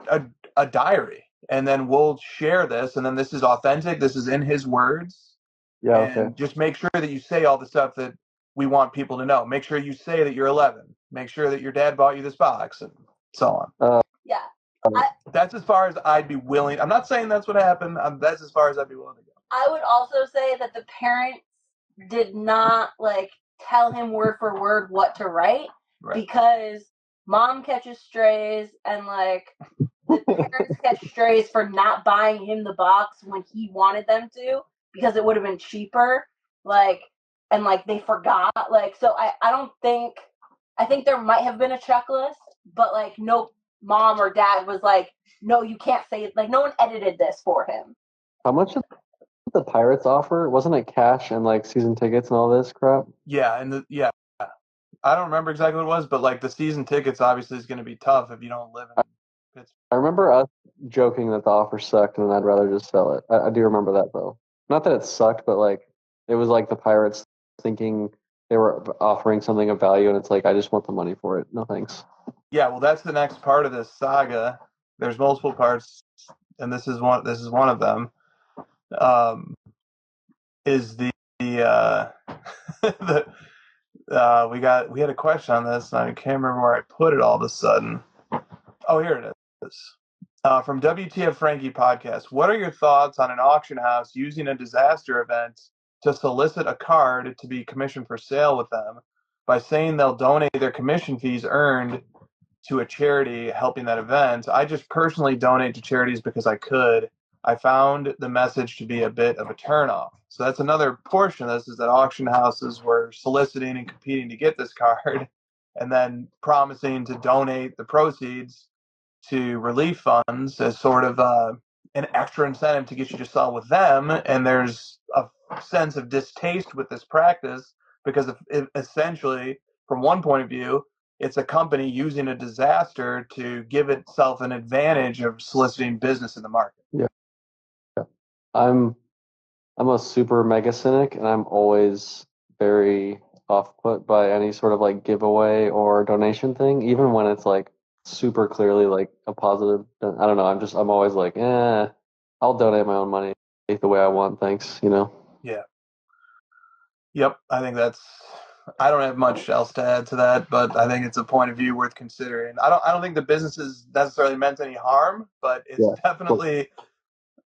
a diary, and then we'll share this, and then this is authentic. This is in his words. Yeah, and just make sure that you say all the stuff that we want people to know. Make sure you say that you're 11. Make sure that your dad bought you this box, and so on. Yeah. That's as far as I'd be willing. I'm not saying that's what happened. That's as far as I'd be willing to go. I would also say that the parents did not like tell him word for word what to write, because mom catches strays, and like the parents catch strays for not buying him the box when he wanted them to, because it would have been cheaper. Like, and like they forgot. Like, so I think there might have been a checklist, but like no mom or dad was like, no, you can't say it. Like no one edited this for him. How much did the Pirates offer? Wasn't it cash and like season tickets and all this crap? Yeah, and I don't remember exactly what it was, but like the season tickets obviously is going to be tough if you don't live in Pittsburgh. I remember us joking that the offer sucked and I'd rather just sell it. I do remember that though. Not that it sucked, but like it was like the Pirates thinking they were offering something of value, and it's like I just want the money for it. No thanks. Yeah, well, that's the next part of this saga. There's multiple parts, and this is one. This is one of them. Is the the we had a question on this, and I can't remember where I put it all of a sudden. Oh, here it is. From WTF Frankie podcast. What are your thoughts on an auction house using a disaster event to solicit a card to be commissioned for sale with them by saying they'll donate their commission fees earned to a charity helping that event? I just personally donate to charities because I could. I found the message to be a bit of a turnoff. So that's another portion of this, is that auction houses were soliciting and competing to get this card and then promising to donate the proceeds to relief funds as sort of an extra incentive to get you to sell with them. And there's a sense of distaste with this practice because essentially, from one point of view, it's a company using a disaster to give itself an advantage of soliciting business in the market. Yeah. I'm a super mega cynic, and I'm always very off put by any sort of like giveaway or donation thing, even when it's like super clearly like a positive. I don't know. I'm always like, I'll donate my own money the way I want. Thanks. Yeah. Yep. I think I don't have much else to add to that, but I think it's a point of view worth considering. I don't think the business is necessarily meant any harm, but it's definitely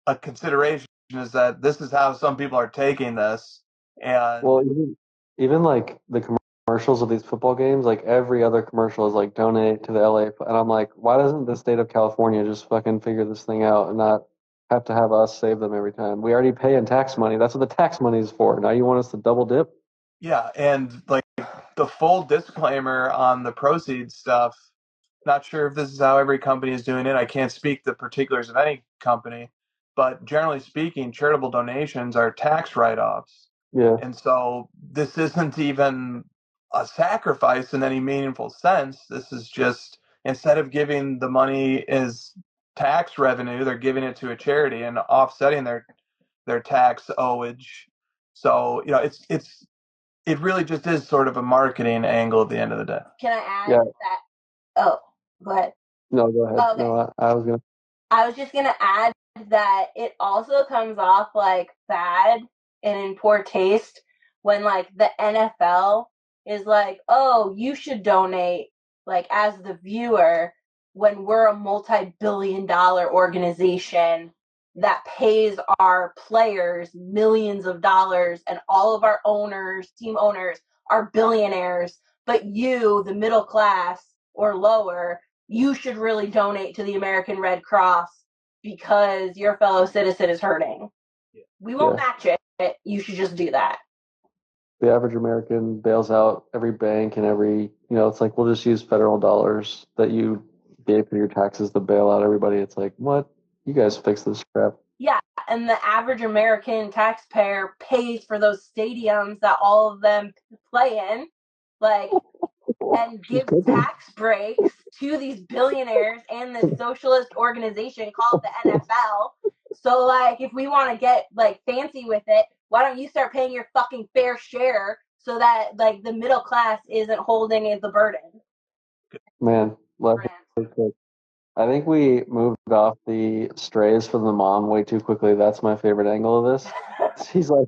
a consideration, is that this is how some people are taking this. And well, even like the commercials of these football games, like every other commercial is like donate to the LA, and I'm like, why doesn't the state of California just fucking figure this thing out and not have to have us save them every time? We already pay in tax money. That's what the tax money is for. Now you want us to double dip? Yeah, and like the full disclaimer on the proceeds stuff. Not sure if this is how every company is doing it. I can't speak the particulars of any company, but generally speaking, charitable donations are tax write-offs. Yeah. And so this isn't even a sacrifice in any meaningful sense. This is just, instead of giving the money as tax revenue, they're giving it to a charity and offsetting their tax owage. So, it really just is sort of a marketing angle at the end of the day. Can I add Yeah. that? Oh, go ahead. No, go ahead. Okay. No, I was gonna. I was just gonna add that it also comes off like bad and in poor taste when like the NFL is like, oh, you should donate, like as the viewer, when we're a multi-billion-dollar organization that pays our players millions of dollars and all of our owners, team owners, are billionaires, but you, the middle class or lower, you should really donate to the American Red Cross because your fellow citizen is hurting. We won't match it. You should just do that. The average American bails out every bank and it's like, we'll just use federal dollars that you gave for your taxes to bail out everybody. It's like, what? You guys fix this crap. Yeah, and the average American taxpayer pays for those stadiums that all of them play in, like, and gives tax breaks to these billionaires and this socialist organization called the NFL. So, like, if we want to get, like, fancy with it, why don't you start paying your fucking fair share so that, like, the middle class isn't holding the burden? Man, I think we moved off the strays from the mom way too quickly. That's my favorite angle of this. He's like,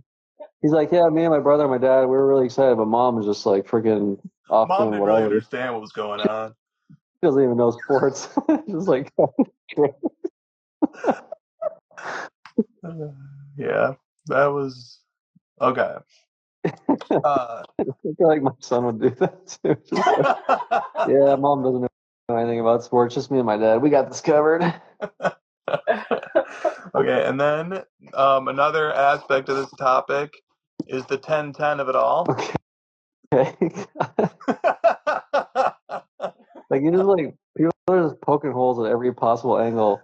yeah, me and my brother and my dad, we were really excited, but mom was just like freaking off Mom doing didn't whatever. really understand what was going on. She doesn't even know sports. Just like, yeah, that was okay. I feel like my son would do that too. Just like, yeah, mom doesn't know anything about sports. Just me and my dad. We got this covered. Okay, and then another aspect of this topic is the 10-10 of it all. Okay. Like you just like people are just poking holes at every possible angle.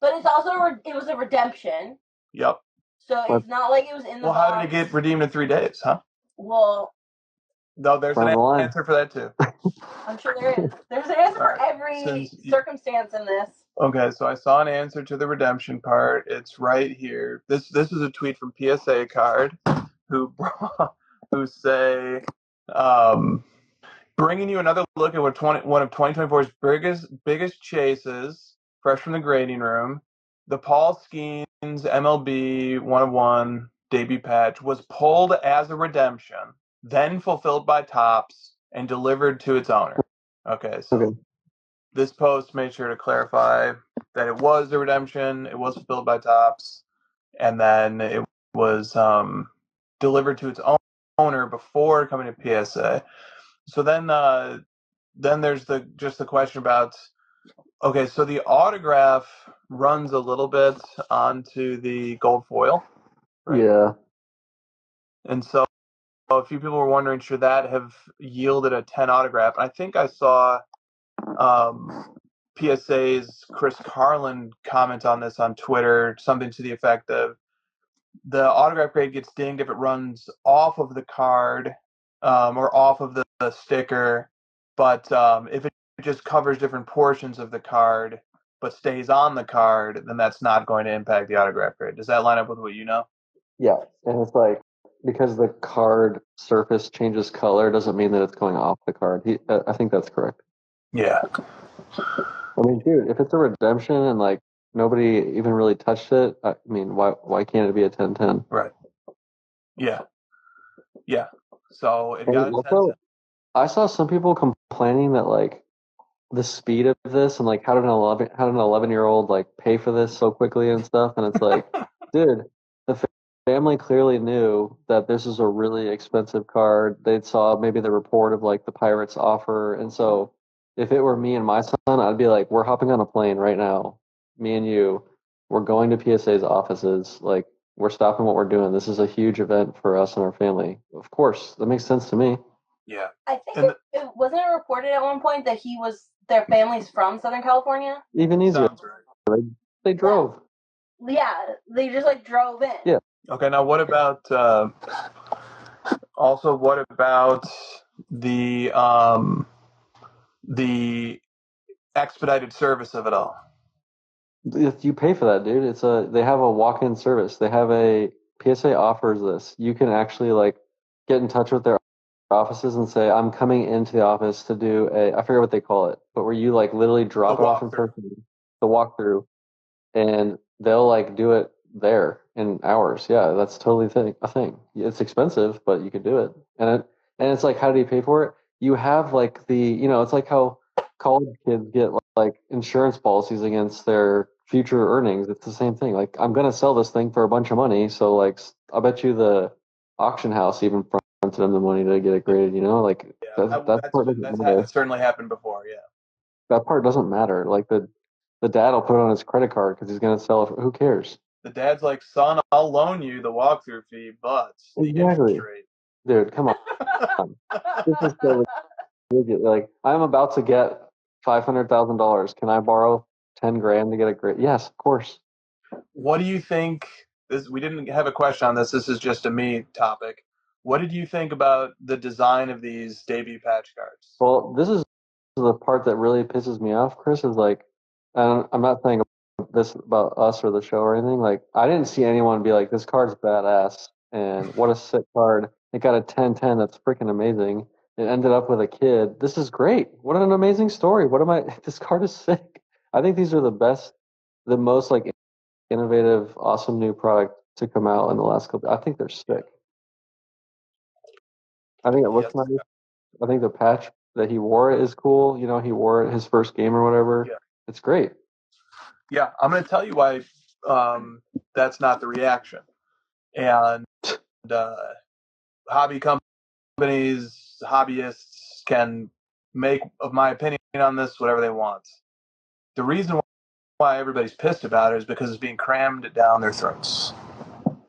But it's also it was a redemption. Yep. So it's not like it was in the box. How did it get redeemed in 3 days, huh? Well, no, there's an answer for that too. I'm sure there is. There's an answer for every circumstance in this. Okay, so I saw an answer to the redemption part. It's right here. This is a tweet from PSA Card, who say, bringing you another look at one of 2024's biggest chases, fresh from the grading room. The Paul Skenes MLB 101 debut patch was pulled as a redemption, then fulfilled by Topps and delivered to its owner. Okay, so this post made sure to clarify that it was a redemption, it was fulfilled by Topps, and then it was delivered to its owner before coming to PSA. So then there's the question about, okay, so the autograph runs a little bit onto the gold foil, right? Yeah. And so a few people were wondering, should that have yielded a 10 autograph? And I think I saw PSA's Chris Carlin comment on this on Twitter, something to the effect of, the autograph grade gets dinged if it runs off of the card or off of the sticker, but if it just covers different portions of the card but stays on the card, then that's not going to impact the autograph grade. Does that line up with what you know? Yeah, and it's like, because the card surface changes color doesn't mean that it's going off the card. I think that's correct. Yeah. I mean, dude, if it's a redemption and like nobody even really touched it, I mean, why can't it be a 10-10? Right. Yeah. Yeah. So it got a 10-10. I saw some people complaining that like the speed of this and like how did an 11-year-old like pay for this so quickly and stuff, and it's like, dude, the family clearly knew that this is a really expensive card. They saw maybe the report of like the Pirates offer, and so if it were me and my son, I'd be like, we're hopping on a plane right now, me and you, we're going to PSA's offices, like we're stopping what we're doing. This is a huge event for us and our family. Of course, that makes sense to me. Yeah. I think it wasn't it reported at one point that their family's from Southern California? Even easier. Sounds right. They drove. Yeah, they just like drove in. Yeah. Okay, now what about the expedited service of it all? If you pay for that, dude, they have a walk-in service. They have a PSA offers this. You can actually like get in touch with their offices and say, I'm coming into the office to do I forget what they call it, but where you like literally drop The it off in walkthrough. person, the walkthrough, and they'll like do it there in hours. Yeah, that's totally a thing. It's expensive, but you could do it. And it's like, how do you pay for it? You have like it's like how college kids get like insurance policies against their future earnings. It's the same thing. Like, I'm gonna sell this thing for a bunch of money, so like I bet you the auction house even fronted them the money to get it graded. Like Yeah, that part doesn't matter. that's certainly happened before. Yeah. That part doesn't matter. Like the dad will put it on his credit card because he's gonna sell it. Who cares? The dad's like, son, I'll loan you the walkthrough fee, but the interest Exactly, rate. dude. Come on. This is so ridiculous. Like, I'm about to get $500,000. Can I borrow 10 grand to get a grade? Yes, of course. What do you think? We didn't have a question on this. This is just a me topic. What did you think about the design of these debut patch cards? Well, this is the part that really pisses me off, Chris, is like, and I'm not saying this about us or the show or anything. Like, I didn't see anyone be like, this card's badass and what a sick card. It got a 10-10. That's freaking amazing. It ended up with a kid. This is great. What an amazing story. This card is sick. I think these are the most like innovative, awesome new product to come out in the last couple. I think they're sick. I think it looks Yes. nice. I think the patch that he wore it is cool. He wore it his first game or whatever. Yeah. It's great. Yeah, I'm going to tell you why that's not the reaction. And hobby companies, hobbyists can make, of my opinion on this, whatever they want. The reason why everybody's pissed about it is because it's being crammed down their throats.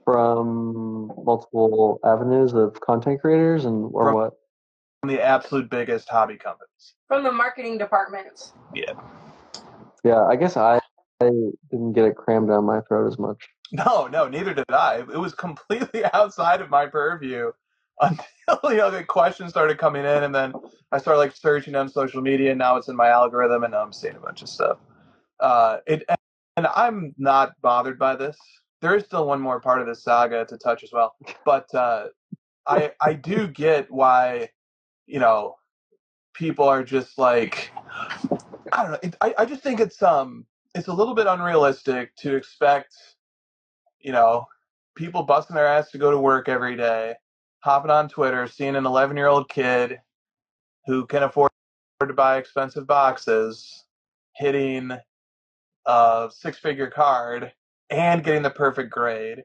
From multiple avenues of content creators or From what? the absolute biggest hobby companies. From the marketing departments. Yeah. Yeah, I guess I didn't get it crammed down my throat as much. No, neither did I. It was completely outside of my purview until the questions started coming in, and then I started like searching on social media, and now it's in my algorithm, and now I'm seeing a bunch of stuff. And I'm not bothered by this. There is still one more part of this saga to touch as well, but I do get why people are just like, I don't know. I just think it's a little bit unrealistic to expect people busting their ass to go to work every day, hopping on Twitter, seeing an 11-year-old kid who can afford to buy expensive boxes, hitting a six-figure card, and getting the perfect grade,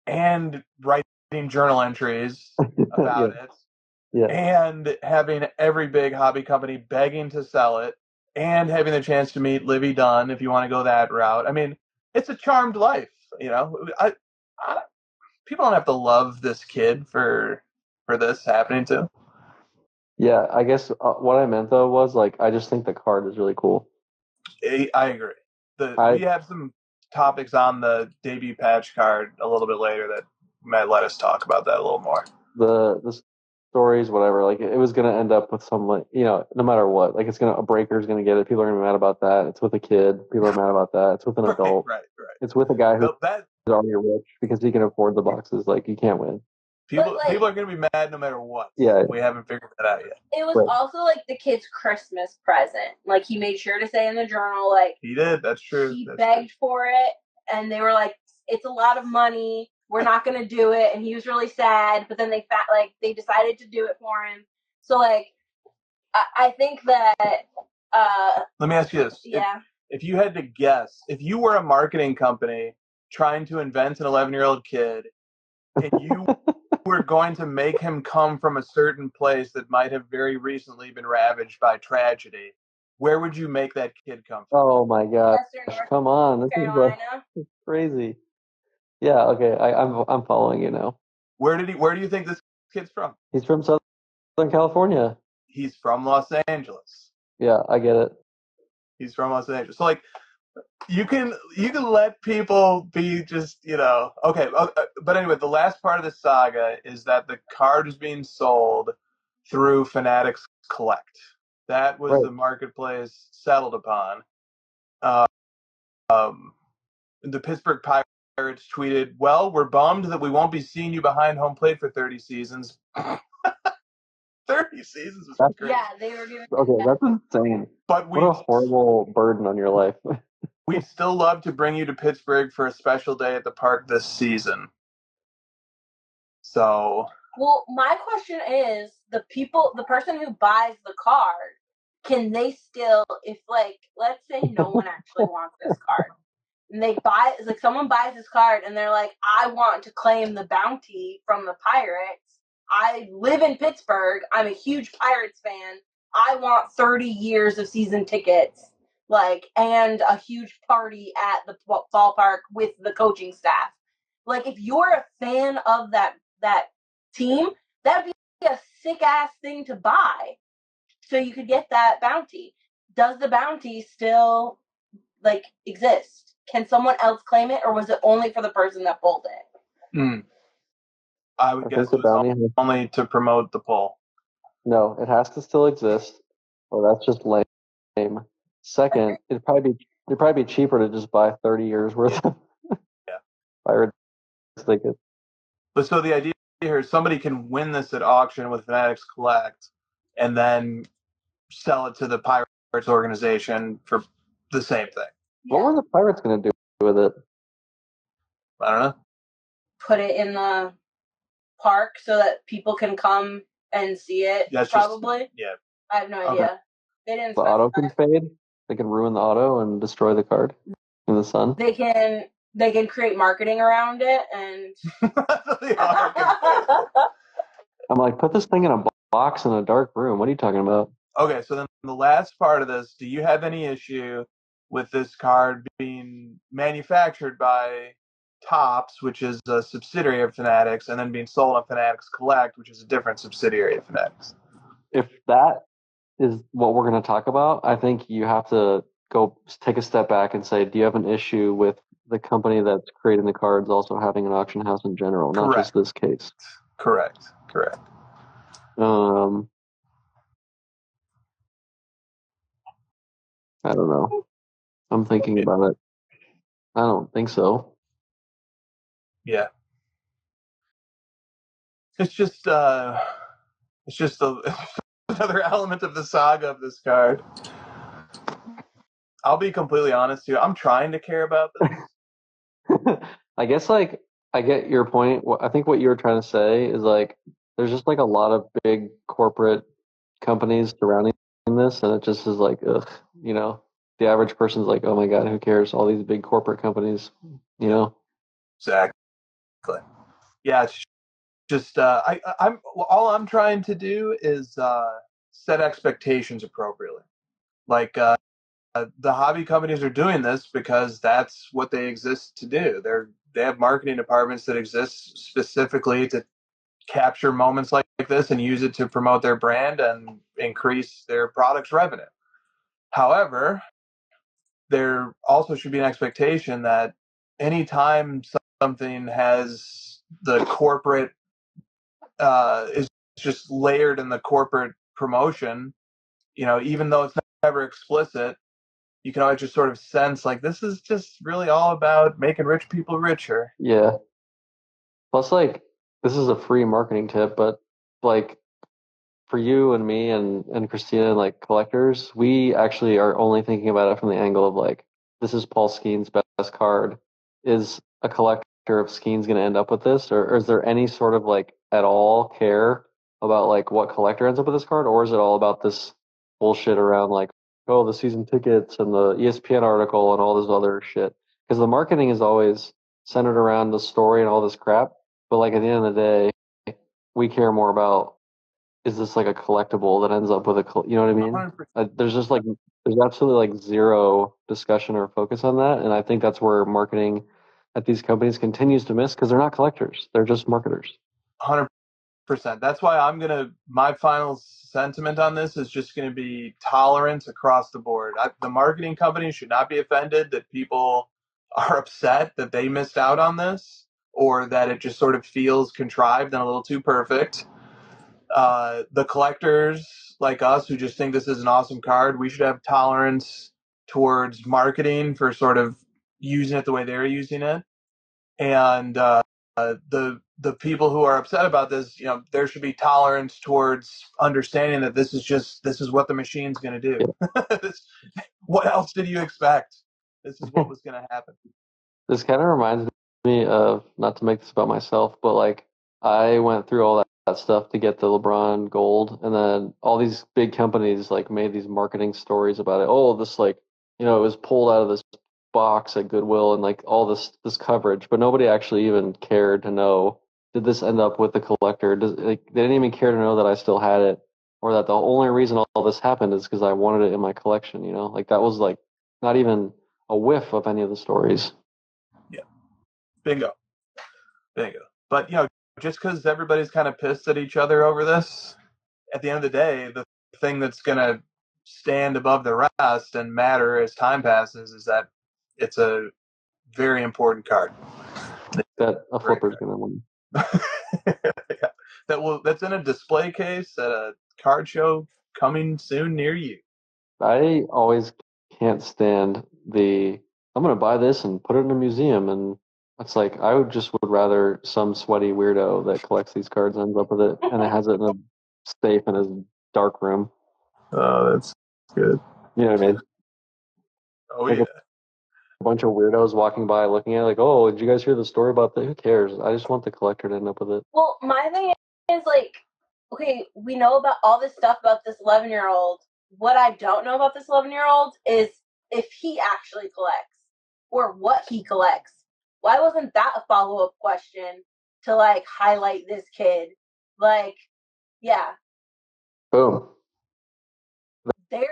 and writing journal entries about it, Yeah. and having every big hobby company begging to sell it, and having the chance to meet Livy Dunn if you want to go that route. I mean, it's a charmed life, people don't have to love this kid for this happening to. Yeah, I guess what I meant though was like I just think the card is really cool. I agree. We have some topics on the debut patch card a little bit later that might let us talk about that a little more. The stories, whatever, like it was gonna end up with some like no matter what, like a breaker's gonna get it. People are gonna be mad about that. It's with a kid. People are mad about that. It's with an adult. Right. It's with a guy who's already rich because he can afford the boxes. Like, you can't win. People are going to be mad no matter what. Yeah. We haven't figured that out yet. It was also like the kid's Christmas present. Like, he made sure to say in the journal, like, he did. That's true. He begged for it, and they were like, "It's a lot of money. We're not going to do it." And he was really sad. But then they decided to do it for him. So like, I think that. Let me ask you this. Yeah. If you had to guess, if you were a marketing company trying to invent an 11-year-old kid, and you were going to make him come from a certain place that might have very recently been ravaged by tragedy, where would you make that kid come from? Oh my gosh! Come on, this is crazy. Yeah, okay, I'm following you now. Where do you think this kid's from? He's from Southern California. He's from Los Angeles. Yeah, I get it. He's from Los Angeles. So like you can let people be just okay. But anyway, the last part of the saga is that the card is being sold through Fanatics Collect. That was Right. the marketplace settled upon. Uh, um, the Pittsburgh Pirates tweeted, "Well, we're bummed that we won't be seeing you behind home plate for 30 seasons." 30 seasons was crazy. Yeah, they were giving. Okay, that's insane. But What a horrible burden on your life. we'd still love to bring you to Pittsburgh for a special day at the park this season. So, Well, my question is the person who buys the card, can they still, if like, let's say no one actually wants this card, and they buy, like someone buys this card and they're like, I want to claim the bounty from the Pirates. I live in Pittsburgh. I'm a huge Pirates fan. I want 30 years of season tickets, like, and a huge party at the ballpark with the coaching staff. Like, if you're a fan of that team, that'd be a sick ass thing to buy. So you could get that bounty. Does the bounty still like exist? Can someone else claim it, or was it only for the person that pulled it? I would I guess think the it was bounty has, only to promote the poll. no, it has to still exist, or that's just lame. Second, it'd probably be cheaper to just buy 30 years worth of Yeah. Pirates tickets. But so the idea here is somebody can win this at auction with Fanatics Collect and then sell it to the Pirates organization for the same thing. What were the Pirates going to do with it? I don't know. Put it in the park so that people can come and see it. That's probably. Yeah. I have no idea. They didn't The specify. auto can fade. They can ruin the auto and destroy the card in the sun. They can create marketing around it and. The auto can fade. I'm like, put this thing in a box in a dark room. What are you talking about? Okay, so then the last part of this, do you have any issue with this card being manufactured by Topps, which is a subsidiary of Fanatics, and then being sold on Fanatics Collect, which is a different subsidiary of Fanatics? If that is what we're going to talk about, I think you have to go take a step back and say, do you have an issue with the company that's creating the cards also having an auction house in general, not just this case? Correct. I don't know. I'm thinking about it. I don't think so. Yeah. It's just another element of the saga of this card. I'll be completely honest too. I'm trying to care about this. I guess like I get your point. I think what you were trying to say is like there's just like a lot of big corporate companies surrounding this, and it just is like ugh, the average person's like, oh my god, who cares? All these big corporate companies, Exactly. Yeah, it's just I'm all I'm trying to do is set expectations appropriately. Like the hobby companies are doing this because that's what they exist to do. They have marketing departments that exist specifically to capture moments like this and use it to promote their brand and increase their product's revenue. However, there also should be an expectation that anytime something has the corporate is just layered in the corporate promotion, even though it's never explicit, you can always just sort of sense like this is just really all about making rich people richer. Yeah. Plus, like, this is a free marketing tip, but like for you and me and Christina and like collectors, we actually are only thinking about it from the angle of like, this is Paul Skenes' best card. Is a collector of Skenes going to end up with this, or is there any sort of like at all care about like what collector ends up with this card, or is it all about this bullshit around like, oh, the season tickets and the ESPN article and all this other shit? Because the marketing is always centered around the story and all this crap, but like at the end of the day, we care more about is this like a collectible that ends up with you know what I mean? 100%. There's absolutely like zero discussion or focus on that, and I think that's where marketing at these companies continues to miss because they're not collectors. They're just marketers. 100%. That's why my final sentiment on this is just going to be tolerance across the board. The marketing companies should not be offended that people are upset that they missed out on this, or that it just sort of feels contrived and a little too perfect. The collectors like us who just think this is an awesome card, we should have tolerance towards marketing for sort of using it the way they're using it. And the people who are upset about this, there should be tolerance towards understanding that this is what the machine's going to do. Yeah. What else did you expect? This is what was going to happen. This kind of reminds me of, not to make this about myself, but like I went through all that stuff to get the LeBron gold, and then all these big companies like made these marketing stories about it. Oh, this like, it was pulled out of this box at Goodwill and like all this coverage, but nobody actually even cared to know, did this end up with the collector? They didn't even care to know that I still had it, or that the only reason all this happened is because I wanted it in my collection, Like that was like not even a whiff of any of the stories. Yeah. Bingo. But, just because everybody's kind of pissed at each other over this, at the end of the day, the thing that's going to stand above the rest and matter as time passes is that it's a very important card. That a flipper's going to win. Yeah. That's in a display case at a card show coming soon near you. I always can't stand I'm going to buy this and put it in a museum, and it's like I would rather some sweaty weirdo that collects these cards ends up with it and it has it in a safe in his dark room. Oh, that's good. You know what I mean? Oh, like yeah. A bunch of weirdos walking by looking at it like, oh, did you guys hear the story about that? Who cares? I just want the collector to end up with it. Well, my thing is like, okay, we know about all this stuff about this 11-year-old. What I don't know about this 11-year-old is if he actually collects or what he collects. Why wasn't that a follow-up question to like highlight this kid? Like, yeah. Boom. They're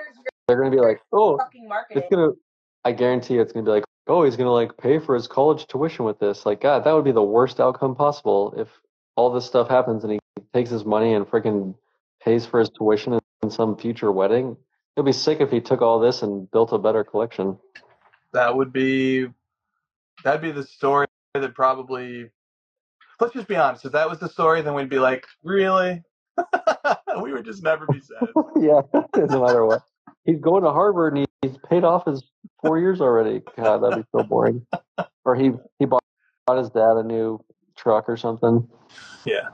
going to be like, oh, fucking marketing. I guarantee it's going to be like, oh, he's going to like pay for his college tuition with this. Like, God, that would be the worst outcome possible if all this stuff happens and he takes his money and freaking pays for his tuition in some future wedding. It'd be sick if he took all this and built a better collection. That'd be the story that probably, let's just be honest, if that was the story, then we'd be like, really? We would just never be sad. Yeah, no matter what. He's going to Harvard and he's paid off his 4 years already. God, that'd be so boring. Or he bought his dad a new truck or something. Yeah.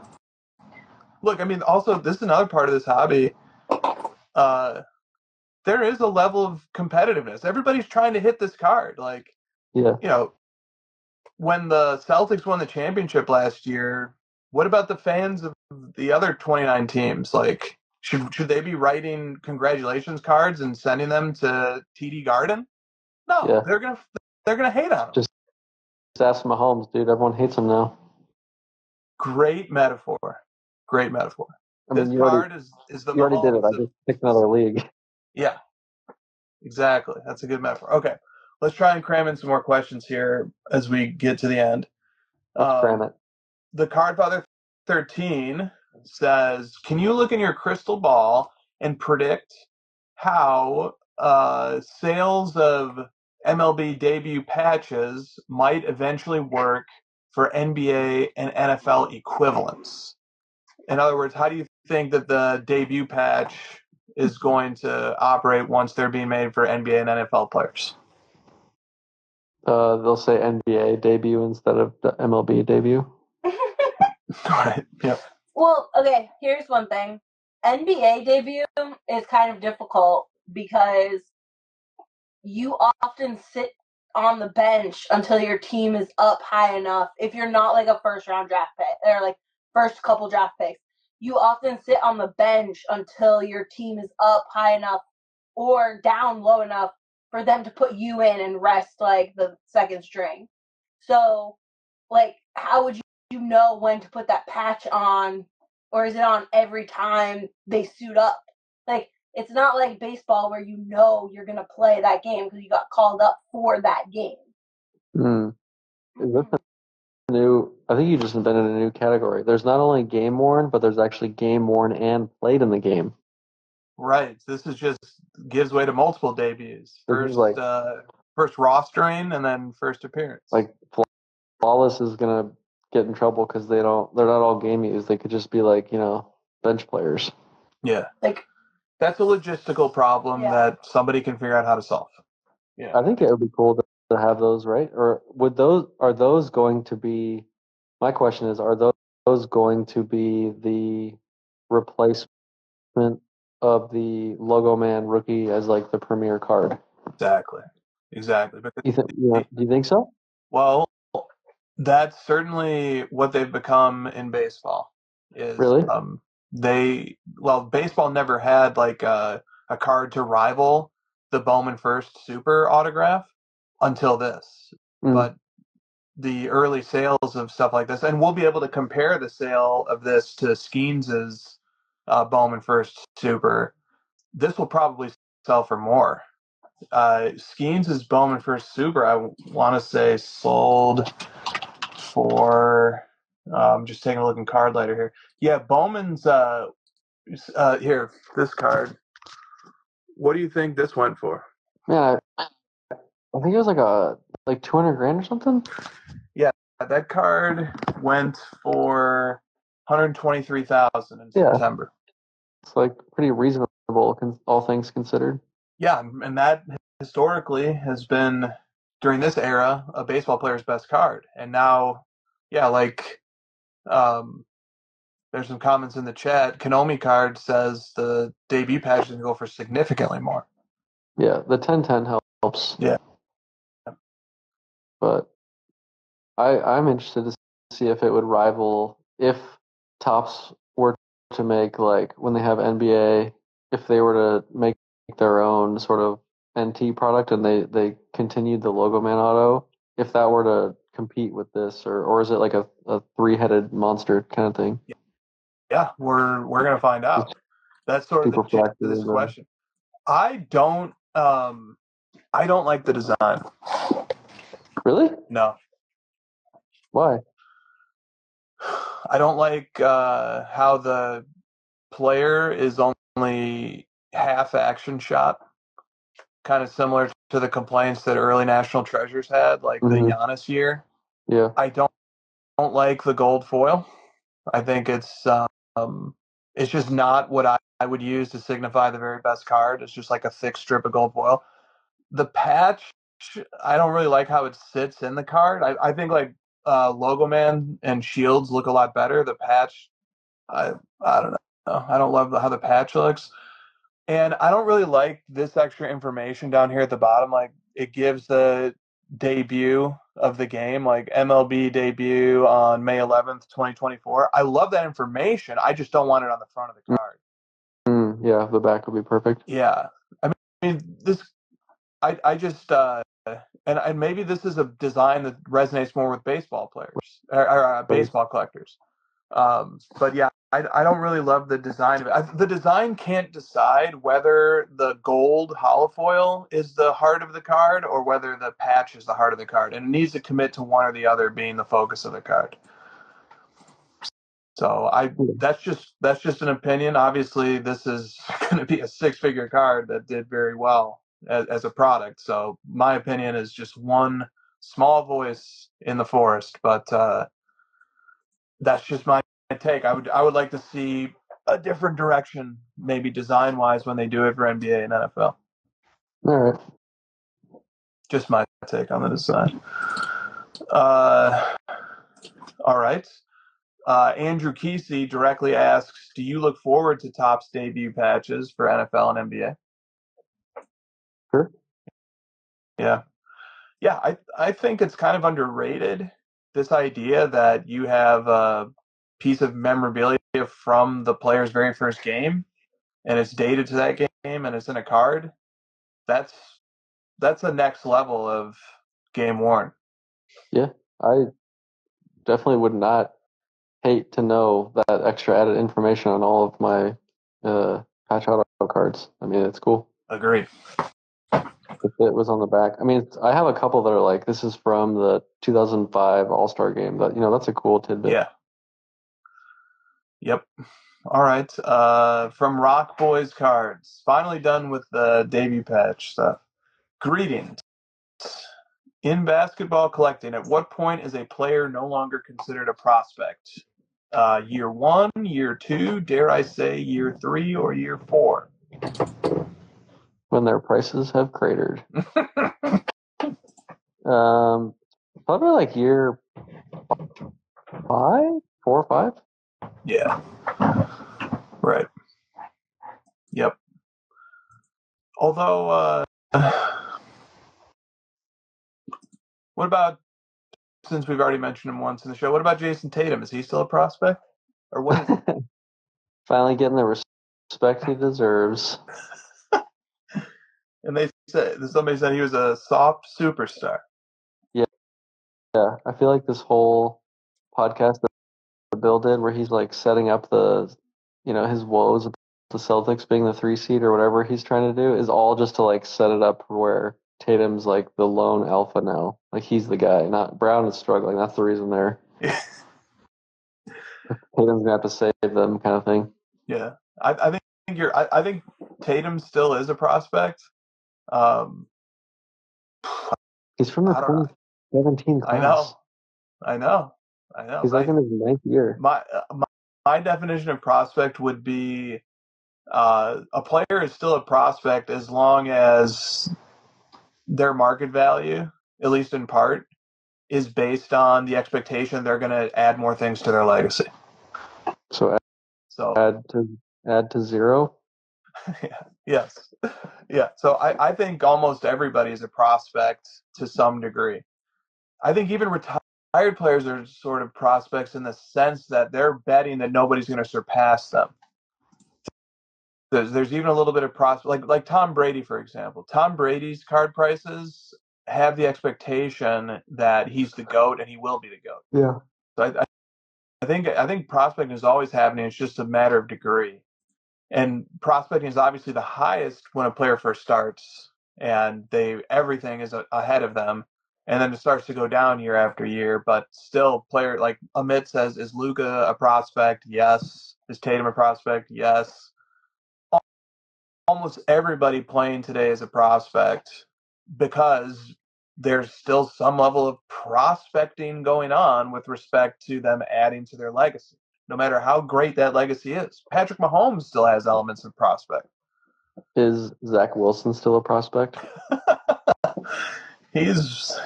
Look, I mean, also, this is another part of this hobby. There is a level of competitiveness. Everybody's trying to hit this card. Like, yeah. When the Celtics won the championship last year, what about the fans of the other 29 teams? Like, should they be writing congratulations cards and sending them to TD Garden? No, Yeah. they're gonna hate on them. Just ask Mahomes, dude. Everyone hates him now. Great metaphor. I mean, this card is the Mahomes. You already did it. I just picked another league. Yeah, exactly. That's a good metaphor. Okay, let's try and cram in some more questions here as we get to the end. Let's cram it. The Cardfather 13 says, can you look in your crystal ball and predict how sales of MLB debut patches might eventually work for NBA and NFL equivalents? In other words, how do you think that the debut patch is going to operate once they're being made for NBA and NFL players? They'll say NBA debut instead of the MLB debut. Right. Yep. Well, okay, here's one thing. NBA debut is kind of difficult because you often sit on the bench until your team is up high enough. If you're not like a first round draft pick or like first couple draft picks, you often sit on the bench until your team is up high enough or down low enough for them to put you in and rest like the second string. So, like, how would you know when to put that patch on, or is it on every time they suit up? Like, it's not like baseball where you know you're going to play that game because you got called up for that game. Is this a new? I think you just invented a new category. There's not only game worn, but there's actually game worn and played in the game. Right. This is just gives way to multiple debuts. This is First rostering and then first appearance. like Flawless is gonna get in trouble because they're not all game used. They could just be like, bench players. Yeah. Like that's a logistical problem that somebody can figure out how to solve. Yeah. I think it would be cool to have those, right? Or are those going to be, my question is, are those going to be the replacement of the Logo Man rookie as like the premier card? Exactly. Because Do you think so? well, that's certainly what they've become in baseball. Is Really? baseball never had like a card to rival the Bowman First Super autograph until this. But the early sales of stuff like this, and we'll be able to compare the sale of this to Skenes' Bowman First Super. This will probably sell for more. Skenes' Bowman First Super, I want to say, sold for. I'm just taking a look in card later here. Yeah, Bowman's here. This card. What do you think this went for? Yeah, I think it was like 200 grand or something. Yeah, that card went for 123,000 in September. It's like pretty reasonable, all things considered. Yeah, and that historically has been during this era a baseball player's best card. And now, there's some comments in the chat. Konami card says the debut patch is going to go for significantly more. Yeah, the 1010 helps. Yeah. But I'm interested to see if it would rival if Topps were to make, like, when they have NBA, if they were to make their own sort of NT product and they continued the Logo Man auto, if that were to compete with this, or is it like a three-headed monster kind of thing? Yeah, we're going to find out. That's sort of the gist of this question. I don't like the design. Really? No. Why? I don't like how the player is only half action shot. Kind of similar to the complaints that early National Treasures had, like the Giannis year. Yeah. I don't like the gold foil. I think it's just not what I would use to signify the very best card. It's just like a thick strip of gold foil. The patch, I don't really like how it sits in the card. I think like Logo Man and Shields look a lot better. The patch, I don't know. I don't love how the patch looks. And I don't really like this extra information down here at the bottom. Like it gives the debut of the game, like MLB debut on May 11th, 2024. I love that information. I just don't want it on the front of the card. Yeah, the back would be perfect. Yeah. I mean, this, I just, and maybe this is a design that resonates more with baseball players or baseball collectors. But yeah, I don't really love the design of it. The design can't decide whether the gold holofoil is the heart of the card or whether the patch is the heart of the card, and it needs to commit to one or the other being the focus of the card. So that's just an opinion. Obviously, this is going to be a six-figure card that did very well as a product. So my opinion is just one small voice in the forest, but that's just my take. I would like to see a different direction, maybe design wise, when they do it for NBA and NFL. All right. Just my take on the design. All right. Andrew Kesey directly asks, do you look forward to Topps debut patches for NFL and NBA? Sure. Yeah. Yeah, I think it's kind of underrated, this idea that you have a piece of memorabilia from the player's very first game and it's dated to that game and it's in a card. That's the next level of game worn. Yeah, I definitely would not hate to know that extra added information on all of my patch auto cards. I mean, it's cool. Agreed. if it was on the back. I mean, I have a couple that are like, this is from the 2005 All-Star game. But, that's a cool tidbit. Yeah. Yep. All right. From Rock Boys Cards. Finally done with the debut patch stuff. Greetings. In basketball collecting, at what point is a player no longer considered a prospect? Year 1, year 2, dare I say year 3 or year 4? When their prices have cratered. Probably like year 5, 4 or 5. Yeah. Right. Yep. Although, what about, since we've already mentioned him once in the show, what about Jason Tatum? Is he still a prospect? Or what is he? Finally getting the respect he deserves. And somebody said he was a soft superstar. Yeah, I feel like this whole podcast that Bill did, where he's like setting up his woes of the Celtics being the 3 seed or whatever he's trying to do, is all just to like set it up where Tatum's like the lone alpha now. Like he's the guy. Not Brown is struggling. That's the reason they're Tatum's gonna have to save them, kind of thing. Yeah, I think I think Tatum still is a prospect. He's from the 2017 class. I know. He's like in his 9th year. My definition of prospect would be a player is still a prospect as long as their market value, at least in part, is based on the expectation they're going to add more things to their legacy. So add to 0. Yes. Yeah. So I think almost everybody is a prospect to some degree. I think even retired players are sort of prospects in the sense that they're betting that nobody's going to surpass them. There's even a little bit of prospect, like Tom Brady, for example. Tom Brady's card prices have the expectation that he's the GOAT and he will be the GOAT. Yeah. So I think prospecting is always happening. It's just a matter of degree. And prospecting is obviously the highest when a player first starts, and everything is ahead of them, and then it starts to go down year after year. But still, player like Amit says, is Luka a prospect? Yes. Is Tatum a prospect? Yes. Almost everybody playing today is a prospect because there's still some level of prospecting going on with respect to them adding to their legacy, no matter how great that legacy is. Patrick Mahomes still has elements of prospect. Is Zach Wilson still a prospect? Is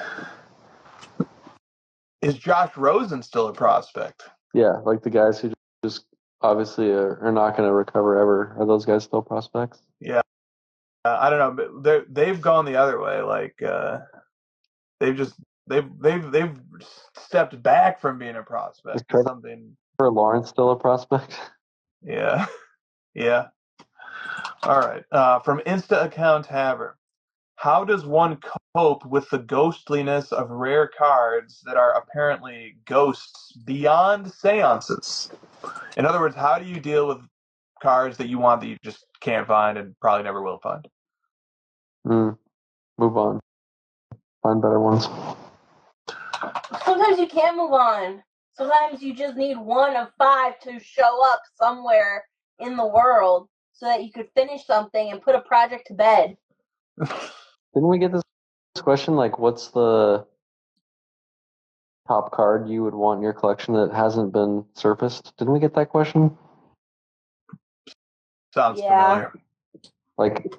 Josh Rosen still a prospect? Yeah, like the guys who just obviously are not going to recover ever. Are those guys still prospects? Yeah. I don't know, but they've gone the other way. Like they've stepped back from being a prospect. Is Trevor Lawrence still a prospect? Yeah. Yeah. All right. From Insta account Haver. How does one cope with the ghostliness of rare cards that are apparently ghosts beyond seances? In other words, how do you deal with cards that you want that you just can't find and probably never will find? Move on. Find better ones. Sometimes you can't move on. Sometimes you just need 1 of 5 to show up somewhere in the world so that you could finish something and put a project to bed. Didn't we get this question, like, what's the top card you would want in your collection that hasn't been surfaced? Didn't we get that question? Sounds familiar. Like,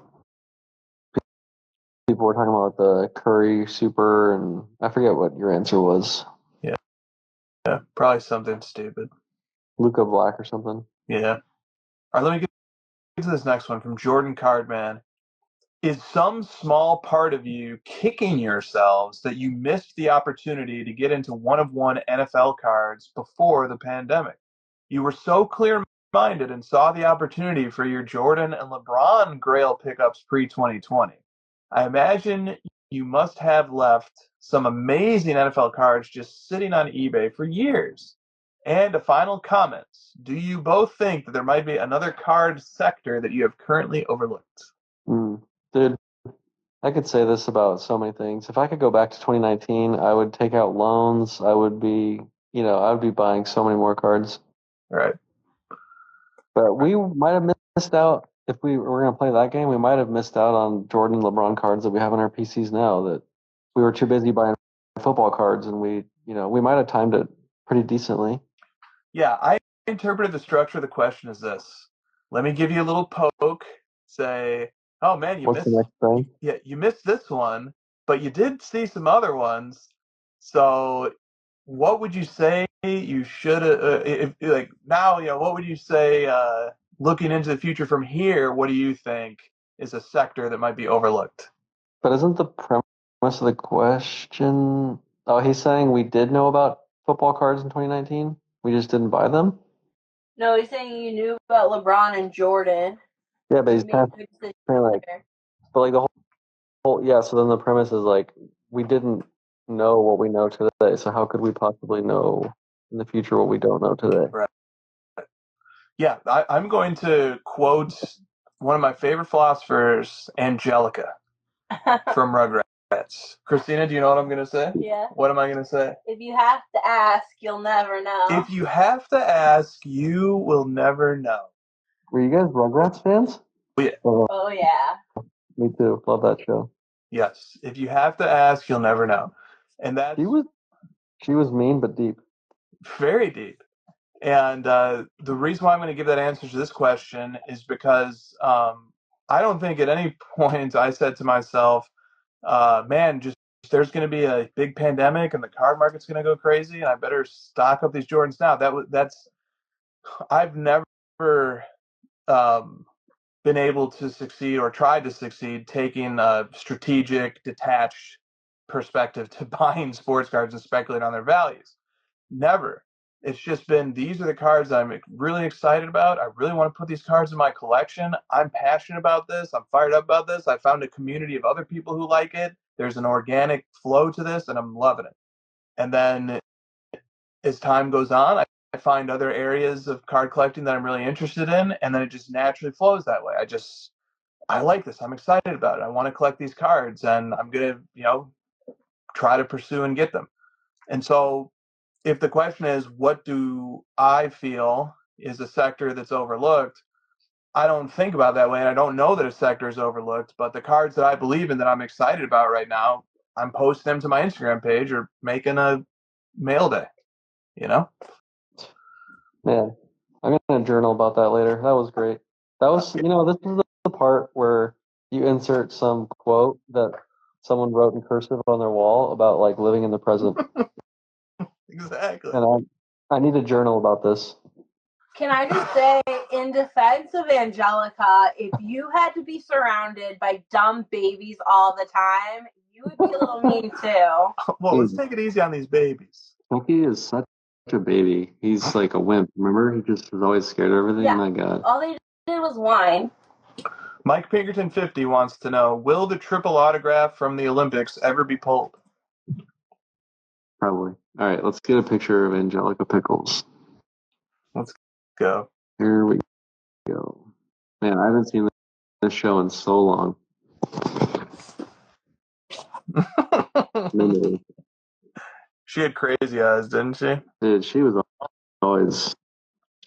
people were talking about the Curry Super, and I forget what your answer was. Yeah, probably something stupid. Luka Black or something. Yeah. All right, let me get to this next one from Jordan Cardman. Is some small part of you kicking yourselves that you missed the opportunity to get into one-of-one NFL cards before the pandemic? You were so clear-minded and saw the opportunity for your Jordan and LeBron Grail pickups pre-2020. I imagine you must have left some amazing NFL cards just sitting on eBay for years. And a final comment. Do you both think that there might be another card sector that you have currently overlooked? Dude, I could say this about so many things. If I could go back to 2019, I would take out loans. I would be, I would be buying so many more cards. Right. But we might have missed out if we were going to play that game. We might have missed out on Jordan LeBron cards that we have on our PCs now. That we were too busy buying football cards, and we might have timed it pretty decently. Yeah, I interpreted the structure of the question as this. Let me give you a little poke. Say, oh man, What's the next thing? you missed this one, but you did see some other ones. So, what would you say you should if like now, what would you say looking into the future from here, what do you think is a sector that might be overlooked? But isn't the premise of the question? Oh, he's saying we did know about football cards in 2019. We just didn't buy them. No, he's saying you knew about LeBron and Jordan. Yeah, but he's kind of like, but like the whole yeah. So then the premise is like we didn't know what we know today. So how could we possibly know in the future what we don't know today? Right. Yeah, I'm going to quote one of my favorite philosophers, Angelica, from Rugrats. Christina, do you know what I'm going to say? Yeah. What am I going to say? If you have to ask, you'll never know. If you have to ask, you will never know. Were you guys Rugrats fans? Yeah. Oh, yeah. Me too. Love that show. Yes. If you have to ask, you'll never know. And that's she was mean but deep. Very deep. And the reason why I'm going to give that answer to this question is because I don't think at any point I said to myself, man, just there's going to be a big pandemic and the card market's going to go crazy and I better stock up these Jordans now. I've never been able to succeed or tried to succeed taking a strategic, detached perspective to buying sports cards and speculating on their values. Never. It's just been, these are the cards I'm really excited about. I really want to put these cards in my collection. I'm passionate about this. I'm fired up about this. I found a community of other people who like it. There's an organic flow to this, and I'm loving it. And then as time goes on, I find other areas of card collecting that I'm really interested in, and then it just naturally flows that way. I like this. I'm excited about it. I want to collect these cards, and I'm going to, try to pursue and get them. And so if the question is, what do I feel is a sector that's overlooked? I don't think about it that way, and I don't know that a sector is overlooked, but the cards that I believe in that I'm excited about right now, I'm posting them to my Instagram page or making a mail day, Man, I'm going to journal about that later. That was great. That was, this is the part where you insert some quote that someone wrote in cursive on their wall about like living in the present. Exactly. And I need a journal about this. Can I just say, in defense of Angelica, if you had to be surrounded by dumb babies all the time, you would be a little mean too. Well, let's take it easy on these babies. Smokey is such a baby. He's like a wimp. Remember? He just was always scared of everything. Yeah. My God. All they did was whine. Mike Pinkerton 50 wants to know, will the triple autograph from the Olympics ever be pulled? Probably. All right, let's get a picture of Angelica Pickles. Let's go. Here we go. Man, I haven't seen this show in so long. She had crazy eyes, didn't she? Dude, she was always...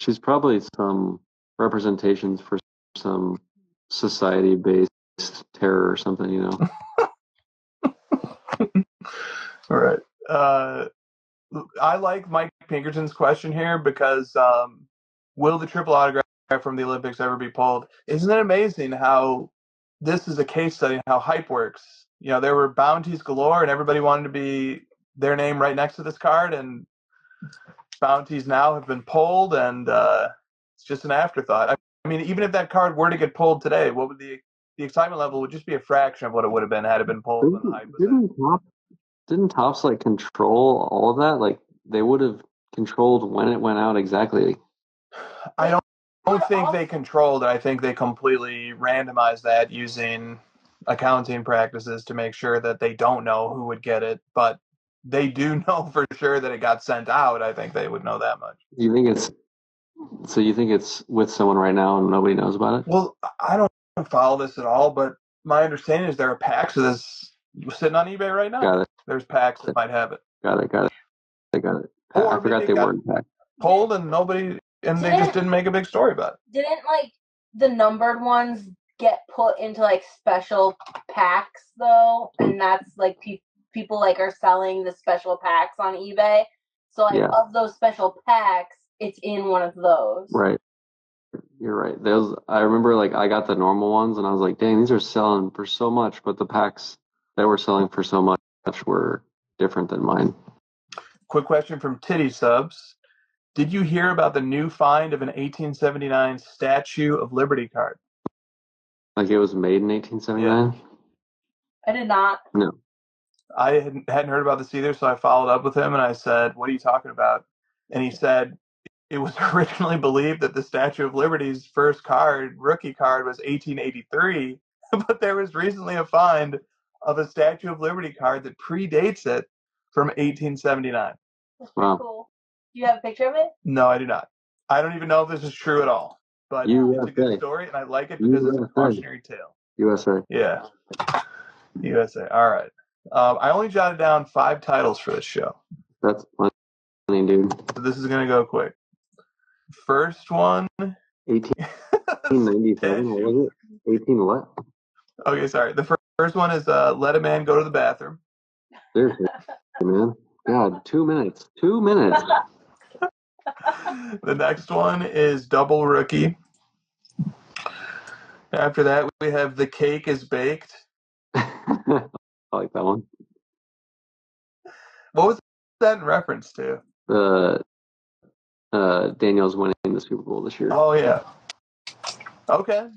She's probably some representations for some society-based terror or something, All right. I like Mike Pinkerton's question here because will the triple autograph from the Olympics ever be pulled? Isn't it amazing how this is a case study in how hype works? There were bounties galore and everybody wanted to be their name right next to this card, and bounties now have been pulled, and it's just an afterthought. I mean, even if that card were to get pulled today, what would the excitement level would just be a fraction of what it would have been had it been pulled when the hype was Didn't Topps like control all of that? Like they would have controlled when it went out exactly. I don't think they controlled it. I think they completely randomized that using accounting practices to make sure that they don't know who would get it, but they do know for sure that it got sent out. I think they would know that much. You think it's with someone right now and nobody knows about it? Well, I don't follow this at all, but my understanding is there are packs of this sitting on eBay right now. Got it. There's packs that might have it. Got it. I got it. Or I forgot maybe they it got weren't packed. pulled and they just didn't make a big story about it. Didn't like the numbered ones get put into like special packs though, and that's like people like are selling the special packs on eBay. So like of those special packs, it's in one of those. Right. You're right. I remember like I got the normal ones and I was like, dang, these are selling for so much, but the packs that were selling for so much were different than mine. Quick question from Titty Subs. Did you hear about the new find of an 1879 Statue of Liberty card? Like it was made in 1879? Yeah. I did not. No. I hadn't heard about this either, so I followed up with him and I said, what are you talking about? And he said, it was originally believed that the Statue of Liberty's first rookie card, was 1883, but there was recently a find of a Statue of Liberty card that predates it from 1879. That's pretty cool. Do you have a picture of it? No, I do not. I don't even know if this is true at all, but it's a good story, and I like it because it's a cautionary tale. USA. Yeah. USA. All right. I only jotted down 5 titles for this show. That's funny, dude. So this is going to go quick. First one. 1897. What was it? 18 what? Okay, sorry. The first one is Let a Man Go to the Bathroom. Seriously, man. God, 2 minutes. 2 minutes. The next one is Double Rookie. After that, we have The Cake is Baked. I like that one. What was that in reference to? Daniel's winning the Super Bowl this year. Oh, yeah. Okay.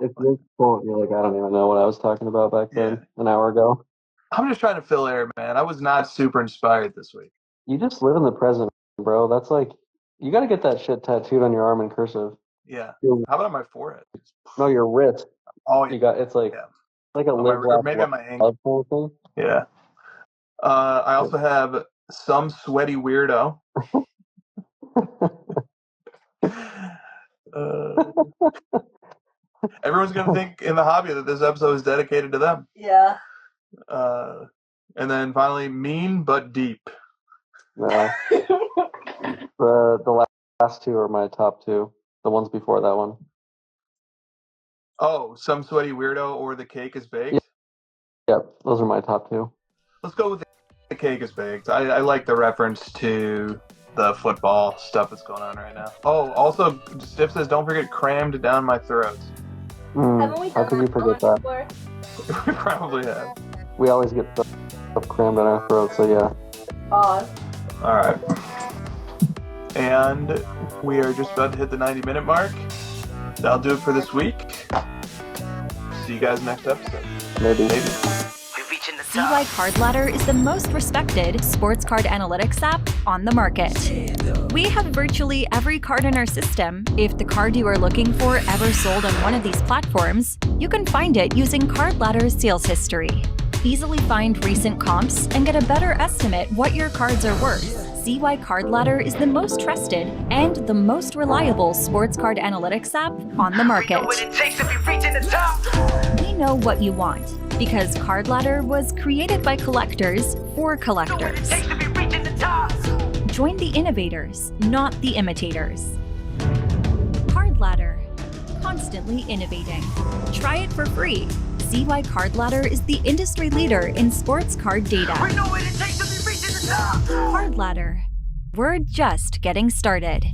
It's your fault. You're like, I don't even know what I was talking about back then, an hour ago. I'm just trying to fill air, man. I was not super inspired this week. You just live in the present, bro. That's like, you got to get that shit tattooed on your arm in cursive. Yeah. How about on my forehead? No, your wrist. Oh, yeah. You got, it's like, like a live, maybe on my ankle. Kind of thing. Yeah. I also have Some Sweaty Weirdo. Everyone's going to think in the hobby that this episode is dedicated to them. Yeah. And then finally, Mean But Deep. No. The last 2 are my top 2. The ones before that one. Oh, Some Sweaty Weirdo or The Cake is Baked? Yep, those are my top 2. Let's go with The Cake is Baked. I like the reference to the football stuff that's going on right now. Oh, also, Stiff says, don't forget Crammed Down My Throat. Haven't we done How could you forget that? before? We probably have. We always get stuff crammed in our throats, so yeah. Pause. All right. And we are just about to hit the 90-minute mark. That'll do it for this week. See you guys next episode. Maybe. CY Card Ladder is the most respected sports card analytics app on the market. We have virtually every card in our system. If the card you are looking for ever sold on one of these platforms, you can find it using Card Ladder's sales history. Easily find recent comps and get a better estimate what your cards are worth. CY Card Ladder is the most trusted and the most reliable sports card analytics app on the market. We know what you want, because Card Ladder was created by collectors for collectors. Join the innovators, not the imitators. Card Ladder, constantly innovating. Try it for free. CY Card Ladder is the industry leader in sports card data. Card Ladder. We're just getting started.